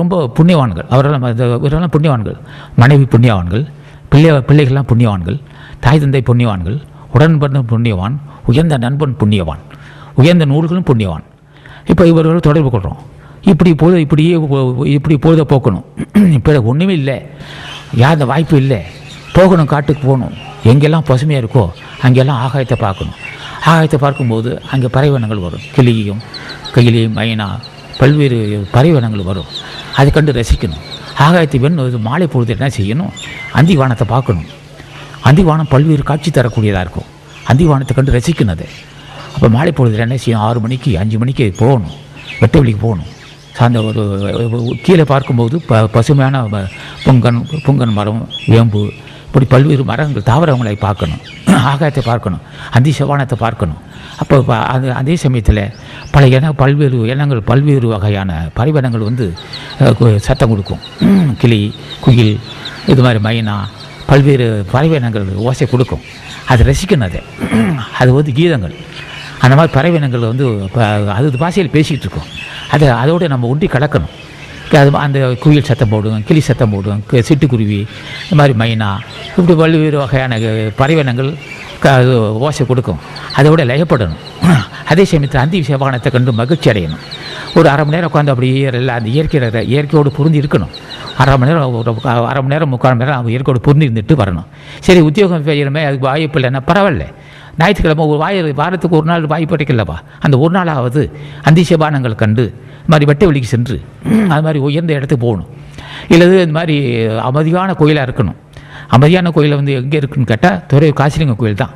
ரொம்ப புண்ணியவான்கள். இவரெல்லாம் புண்ணியவான்கள். மனைவி புண்ணியவான்கள், பிள்ளைகள்லாம் புண்ணியவான்கள், தாய் தந்தை புண்ணியவான்கள், உடன்பந்த புண்ணியவான், உயர்ந்த நண்பன் புண்ணியவான், உயர்ந்த நூல்களும் புண்ணியவான். இப்போ இவர்கள் தொடர்பு கொள்கிறோம். இப்படி பொழுத போக்கணும். இப்போ ஒன்றுமே இல்லை, யார் அந்த வாய்ப்பு இல்லை. போகணும், காட்டுக்கு போகணும். எங்கெல்லாம் பசுமையாக இருக்கோ அங்கெல்லாம் ஆகாயத்தை பார்க்கணும். ஆகாயத்தை பார்க்கும்போது அங்கே பறவையினங்கள் வரும். கிளி, மைனா, பல்வேறு பறவையினங்கள் வரும். அதை கண்டு ரசிக்கணும். ஆகாயத்தை வேணும். மாலை பொழுது என்ன செய்யணும்? அந்திவானத்தை பார்க்கணும். அந்திவானம் பல்வேறு காட்சி தரக்கூடியதாக இருக்கும். அந்திவானத்தை கண்டு ரசிக்கணும். அது அப்போ மாலை பொழுது என்ன செய்யணும்? 6 மணிக்கு 5 மணிக்கு போகணும், வெட்ட வெளிக்கு போகணும். சார்ந்த ஒரு கீழே பார்க்கும்போது பசுமையான புங்கன் மரம், வேம்பு, இப்படி பல்வேறு மரங்கள், தாவரங்களை பார்க்கணும். ஆகாயத்தை பார்க்கணும், அந்தி செவ்வானத்தை பார்க்கணும். அப்போ அதே சமயத்தில் பல்வேறு இனங்கள், பல்வேறு வகையான பறவையினங்கள் வந்து சத்தம் கொடுக்கும். கிளி, குயில், இது மாதிரி மைனா, பல்வேறு பறவையினங்கள் ஓசை கொடுக்கும். அது ரசிக்கணும். அது வந்து கீதங்கள். அந்த மாதிரி பறவையினங்கள் வந்து அது பாஷையில் பேசிகிட்டு இருக்கோம். அதோடு நம்ம ஒன்றி கலக்கணும். அது அந்த குயில் சத்தம் போடும், கிளி சத்தம் போடும், சிட்டுக்குருவி, இந்த மாதிரி மைனா, இப்படி பல்வேறு வகையான பறவையினங்கள் ஓசை கொடுக்கும். அதோட லயப்படணும். அதே சமயத்தில் அந்தி செவ்வானத்தை கண்டு மகிழ்ச்சி அடையணும். ஒரு 1/2 மணி நேரம் உட்காந்து அப்படியே அந்த இயற்கையோடு பொருந்தி இருக்கணும். 1/2 மணி நேரம், 1/2 மணி நேரம், 3/4 மணி நேரம் அவங்க இயற்கையோடு பொருந்தி இருந்துட்டு வரணும். சரி, உத்தியோகம் செய்யணுமே, அதுக்கு வாய்ப்பு இல்லைன்னா பரவாயில்ல. ஞாயிற்றுக்கிழமை ஒரு வாரத்துக்கு 1 நாள் வாய்ப்பு கிடைக்கலப்பா. அந்த 1 நாளாவது அந்தி செவ்வானங்கள் கண்டு இது மாதிரி வெட்ட வெளிக்கு சென்று அது மாதிரி உயர்ந்த இடத்துக்கு போகணும். இல்லது இந்த மாதிரி அமைதியான கோயிலாக இருக்கணும். அமைதியான கோயிலை வந்து எங்கே இருக்குதுன்னு கேட்டால் துறையூர் காசிலிங்கம் கோயில் தான்.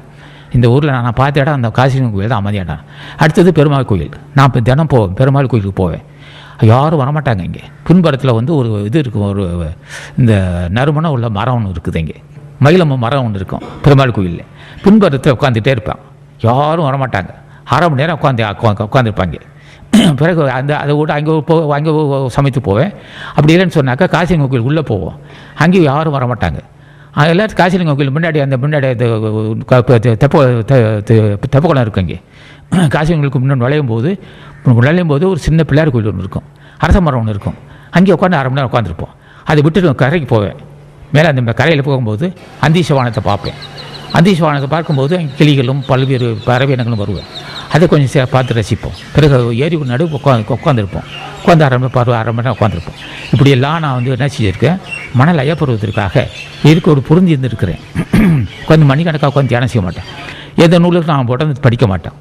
இந்த ஊரில் நான் பார்த்த இடம் அந்த காசிலிங்கம் கோயில் தான் அமைதியான இடம். அடுத்தது பெருமாள் கோயில். நான் இப்போ தினம் போவேன், பெருமாள் கோயிலுக்கு போவேன். யாரும் வரமாட்டாங்க. இங்கே பின்புறத்தில் வந்து ஒரு இது இருக்கும், ஒரு இந்த நறுமணம் உள்ள மரம் ஒன்று இருக்குது. இங்கே மயிலம்ம மரம் ஒன்று இருக்கும் பெருமாள் கோயிலில். பின்புறத்தில் உட்காந்துட்டே இருப்பான். யாரும் வரமாட்டாங்க. 1/2 மணி நேரம் உட்காந்துருப்பாங்க. பிறகு அதை விட்டு அங்கே சமைத்து போவேன். அப்படி இல்லைன்னு சொன்னாக்கா காசிலிங்கம் கோயில் உள்ளே போவோம். அங்கேயும் யாரும் வரமாட்டாங்க. எல்லாரும் காசிலிங்கம் கோயில் முன்னாடி தெப்பக்குளம் இருக்கும். இங்கே காசிலிங்கங்களுக்கு முன்னாடி நுழையும் போது ஒரு சின்ன பிள்ளையார் கோயில் ஒன்று இருக்கும், அரச மரம் ஒன்று இருக்கும். அங்கே உட்காந்து 1/2 மணி நேரம் உட்காந்துருப்போம். அதை விட்டுட்டு கரைக்கு போவேன். மேலே அந்த கரையில் போகும்போது அந்தி செவ்வானத்தை பார்ப்பேன். அந்தி செவ்வானத்தை பார்க்கும்போது கிளிகளும் பல்வேறு பறவையினங்களும் வருவேன். அதை கொஞ்சம் பார்த்து ரசிப்போம். பிறகு ஏரி நடுவு உட்காந்துருப்போம். உட்காந்து 1/2 மணி நேரம் உட்காந்துருப்போம். இப்படியெல்லாம் நான் வந்து என்ன செஞ்சுருக்கேன்? மணல் ஐயப்படுவதற்காக ஒரு பொருந்தி இருந்துருக்கிறேன். உட்காந்து மணிக்கணக்காக உட்காந்து தியானம் செய்ய மாட்டேன். எந்த நூலுக்கு நான் உடனே படிக்க மாட்டேன்.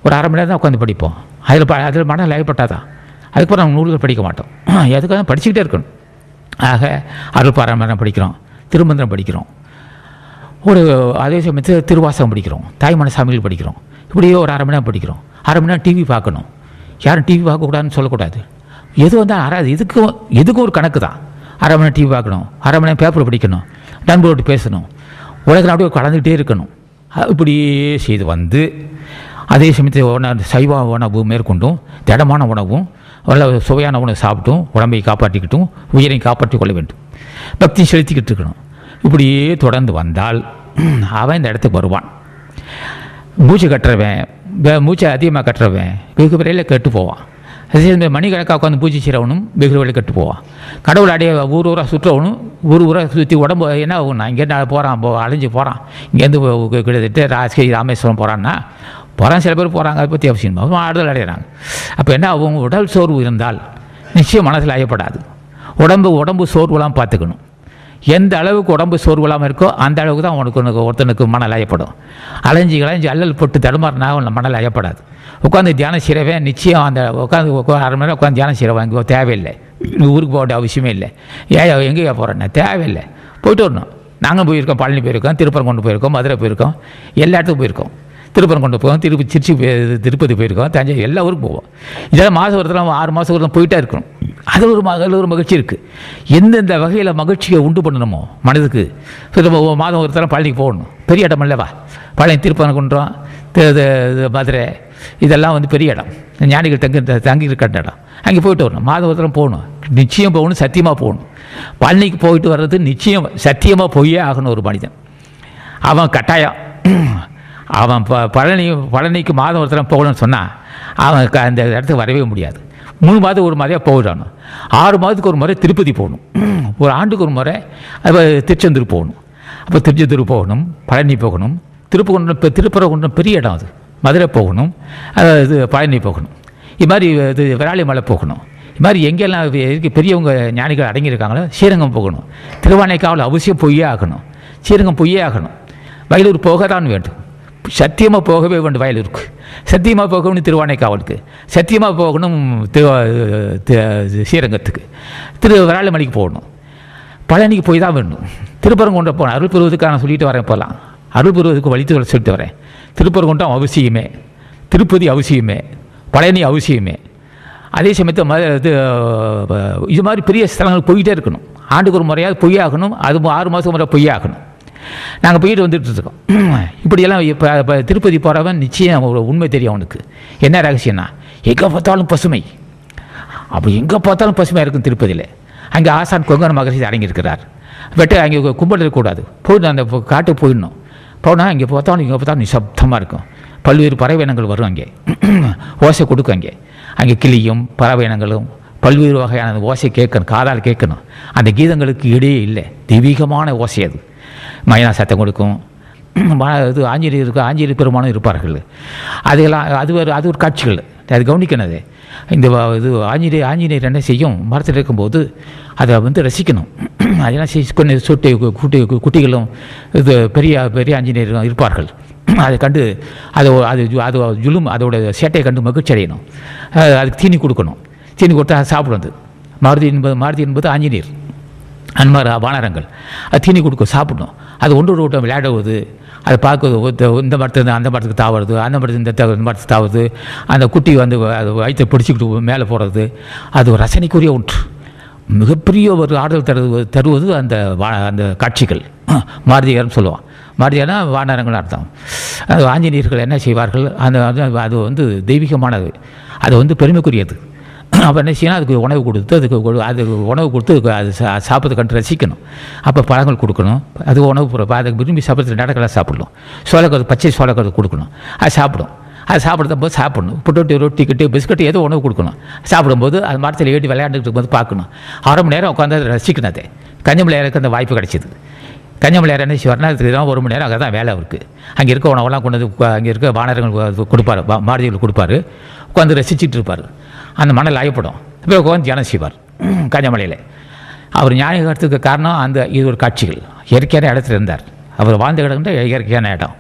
ஒரு 1/2 மணி நேரம் தான் உட்காந்து படிப்போம். அதில் மணல் ஐயப்பட்டாதான். அதுக்கப்புறம் நம்ம நூல்கள் படிக்க மாட்டோம். எதுக்காக படிச்சுக்கிட்டே இருக்கணும். ஆக 1/2 மணி நேரம் படிக்கிறோம், திருமந்திரம் படிக்கிறோம், ஒரு அதே சமயத்தில் திருவாசகம் படிக்கிறோம், தாய்மான சாமிகள் படிக்கிறோம். இப்படியே ஒரு அரை மணி நேரம் படிக்கிறோம். அரை மணி நேரம் டிவி பார்க்கணும். யாரும் டிவி பார்க்கக்கூடாதுன்னு சொல்லக்கூடாது. எது வந்தால் அறாது, எதுக்கும் ஒரு கணக்கு தான். அரை மணி நேரம் டிவி பார்க்கணும், அரை மணி நேரம் பேப்பர் படிக்கணும், நண்பரோடு பேசணும், உலக நாடு கலந்துக்கிட்டே இருக்கணும். இப்படியே செய்து வந்து அதே சமயத்தில் சைவ உணவு மேற்கொண்டும் திடமான உணவும் நல்ல சுவையான உணவு சாப்பிட்டும் உடம்பை காப்பாற்றிக்கிட்டும் உயிரை காப்பாற்றி கொள்ள வேண்டும். பக்தி செலுத்திக்கிட்டு இருக்கணும். இப்படியே தொடர்ந்து வந்தால் அவன் இந்த இடத்துக்கு வருவான். மூச்சு கட்டுறவன், மூச்சை அதிகமாக கட்டுறவன் வெகு விரையில் கெட்டு போவான். அதே மணிக்கணக்காக உட்காந்து பூஜை செய்கிறவனும் வெகு விரைவில் கெட்டு போவான். கடவுள் அடைய ஊராக சுற்றுறவனும் ஊராக சுற்றி உடம்பு என்ன ஆகும்னா, இங்கேருந்து போகிறான், அலைஞ்சு போகிறான், இங்கேருந்து கிட்டத்தட்ட ராமேஸ்வரம் போகிறான்னா போகிறான். சில பேர் போகிறாங்க, அதை பற்றி அவசியம் ஆறுதல் அடைகிறாங்க. அப்போ என்ன அவங்க உடல் சோர்வு இருந்தால் நிச்சயம் மனசில் ஐயப்படாது. உடம்பு சோர்வுலாம் பார்த்துக்கணும். எந்த அளவுக்கு உடம்பு சோர்வுலாமல் இருக்கோ அந்த அளவுக்கு தான் ஒருத்தனுக்கு மணல் ஐயப்படும். அலைஞ்சி அல்லல் போட்டு தடுமாறினா மணல் ஐயப்படாது. உட்காந்து தியானம் செய்கிறவன் நிச்சயம் அந்த உட்காந்து அரை மணி நேரம் உட்காந்து தியானம் செய்கிறவன் இங்கே தேவையில்லை. ஊருக்கு போக வேண்டிய அவசியமே இல்லை. எங்கேயா போகிறேன்னா தேவையில்லை, போய்ட்டு வரணும். நாங்கள் போயிருக்கோம், பழனி போயிருக்கோம், திருப்பரங்குன்றம் போயிருக்கோம், மதுரை போயிருக்கோம், எல்லா இடத்துக்கும் போயிருக்கோம். திருப்பரங்குன்றம் போவோம், திருப்பதி போயிருக்கோம், தஞ்சை, எல்லா ஊருக்கும் போவோம். இதெல்லாம் மாதம் ஒருத்தரம் 6 மாதம் ஒருத்தரம் போயிட்டே இருக்கணும். அதில் ஒரு மகிழ்ச்சி இருக்குது. எந்தெந்த வகையில் மகிழ்ச்சியை உண்டு பண்ணணுமோ மனதுக்கு மாதம் ஒருத்தரம் பழனிக்கு போகணும். பெரிய இடம் இல்லைவா பழனி, திருப்பரங்குன்றம், மதுரை, இதெல்லாம் வந்து பெரிய இடம். ஞானிகள் தங்கி இருக்கிற இடம். அங்கே போயிட்டு வரணும். மாதம் ஒருத்தரம் போகணும், நிச்சயம் போகணும், சத்தியமாக போகணும். பழனிக்கு போயிட்டு வர்றது நிச்சயம் சத்தியமாக போயே ஆகணும். ஒரு மனிதன் அவன் கட்டாயம் அவன் பழனிக்கு மாதம் ஒருத்தரம் போகணும்னு சொன்னால் அவன் அந்த இடத்துக்கு வரவே முடியாது. 3 மாதம் ஒரு மாதிரியாக போயிடணும். 6 மாதத்துக்கு ஒரு முறை திருப்பதி போகணும். ஒரு ஆண்டுக்கு ஒரு முறை திருச்செந்தூர் போகணும். அப்போ திருச்செந்தூர் போகணும், பழனி போகணும், திருப்பரங்குன்றம் பெரிய இடம் அது, மதுரை போகணும், பழனி போகணும். இது மாதிரி விராலிமலை போகணும். இது மாதிரி எங்கெல்லாம் பெரியவங்க ஞானிகள் அடங்கியிருக்காங்களோ ஸ்ரீரங்கம் போகணும். திருவானைக்காவல் அவசியம் பொய்யே ஆகணும். ஸ்ரீரங்கம் பொய்யே ஆகணும். வயலூர் போக தான் வேண்டும். சத்தியமாக போகவே வேண்டும் வயலூருக்கு. சத்தியமாக போகணும் திருவானைக்காவலுக்கு. சத்தியமாக போகணும் ஸ்ரீரங்கத்துக்கு. விராலிமலைக்கு போகணும். பழனிக்கு போய் தான் வேணும். திருப்பரங்குன்றம் போகணும். அருள் பெறுவதுக்கு நான் சொல்லிட்டு வரேன். இப்போலாம் அருள் பெறுவதுக்கு வழி சொல்லிட்டு வரேன். திருப்பரங்குன்றம் அவசியமே, திருப்பதி அவசியமே, பழனி அவசியமே. அதே சமயத்தில் இது மாதிரி பெரிய ஸ்தலங்களுக்கு போய்கிட்டே இருக்கணும். ஆண்டுக்கு ஒரு முறையாவது பொய்யாகணும். அது 6 மாதம் முறை பொய்யாகணும். நாங்கள் போயிட்டு வந்துட்டுருக்கோம். இப்படியெல்லாம் இப்போ திருப்பதி போகிறவன் நிச்சயம் ஒரு உண்மை தெரியும் அவனுக்கு. என்ன ரகசியம்னா, எங்கே பார்த்தாலும் பசுமை. அப்படி எங்கே பார்த்தாலும் பசுமையாக இருக்கும் திருப்பதியில். அங்கே ஆசான் கொங்கண மகரிஷி அடங்கியிருக்கிறார். அங்கே கும்பல் இருக்கக்கூடாது. போயிட்டு அந்த காட்டுக்கு போயிடணும். போனால் இங்கே பார்த்தாலும் நிசப்தமாக இருக்கும். பல்வேறு பறவை இனங்கள் வரும். அங்கே ஓசை கொடுக்கும். அங்கே கிளியும் பறவை இனங்களும் பல்வேறு வகையான ஓசை கேட்கணும், காதால் கேட்கணும். அந்த கீதங்களுக்கு இடையே இல்லை, தெய்வீகமான ஓசை அது. மைனா சத்தம் கொடுக்கும். இது ஆஞ்சநேயர் பெருமானும் இருப்பார்கள். அது ஒரு காட்சிகள், அது கவனிக்கணும். இந்த ஆஞ்சநேயர் என்ன செய்யும், மரத்தில் இருக்கும்போது அதை வந்து ரசிக்கணும். அதெல்லாம் கொஞ்சம் குட்டிகளும் இது பெரிய ஆஞ்சநேயர் இருப்பார்கள். அதை கண்டு அது அதோட சேட்டையை கண்டு மகிழ்ச்சி அடையணும். அதுக்கு தீனி கொடுக்கணும். தீனி கொடுத்தா அது சாப்பிடுவது. மாருதி என்பது ஆஞ்சநேயர், அன்மார் வானரங்கள். அது தீனி கொடுக்கும், சாப்பிடணும். அது ஒன்று கூட்டம் விளையாடுவது, அதை பார்க்குறது. இந்த மரத்துலேருந்து அந்த மரத்துக்கு தாவுறது, அந்த மரத்து இந்த மரத்துக்கு தாவுறது, அந்த குட்டி வந்து அது வயிற்றை பிடிச்சிக்கிட்டு மேலே போகிறது. அது ஒரு ரசனைக்குரிய ஒன்று. மிகப்பெரிய ஒரு ஆறுதல் தருவது அந்த காட்சிகள். மாருதியார்னு சொல்லுவான். மாருதியார்னா வானரங்கள் அர்த்தம். அது ஆஞ்சநேயர்கள் என்ன செய்வார்கள், அது வந்து தெய்வீகமானது, அது வந்து பெருமைக்குரியது. அப்போ என்ன செய்யணும், அதுக்கு உணவு கொடுத்து அது சாப்பிட்றது கண்டு ரசிக்கணும். அப்போ பழங்கள் கொடுக்கணும். அது உணவு அதுக்கு விரும்பி சாப்பிட்றது நடக்கலாம் சாப்பிடணும். சோளக்கருது, பச்சை சோளக்கருது கொடுக்கணும். அது சாப்பிடும். அது சாப்பிட்றதும்போது சாப்பிடணும். புட்டு ரொட்டி கட்டு பிஸ்கட்டு ஏதோ உணவு கொடுக்கணும். சாப்பிடும்போது அது மரத்தில் ஏற்றி விளையாண்டுட்டு இருக்கும்போது பார்க்கணும். 1/2 மணி நேரம் உட்காந்து அதை ரசிக்கணும். அது கன்னிமலையாருக்கு அந்த வாய்ப்பு கிடைச்சிது. கன்னிமலையார் என்ன செய்வார்னா, அதுக்கு தான் 1 மணி நேரம் அங்கே தான் வேலை இருக்குது. அங்கே இருக்க உணவெல்லாம் கொண்டு வந்து அங்கே இருக்க வானரங்கள் கொடுப்பார், மாருதிகள் கொடுப்பார். உட்காந்து ரசிச்சுட்டு இருப்பார். அந்த மணல் ஆயப்படும். அப்புறம் உட்காந்து தியானம் செய்வார் கன்னிமலையில். அவர் ஞானிகத்துக்கு காரணம் இது ஒரு காட்சிகள். இயற்கையான இடத்துல இருந்தார். அவர் வாழ்ந்த இடம்ன்ற இயற்கையான இடம்,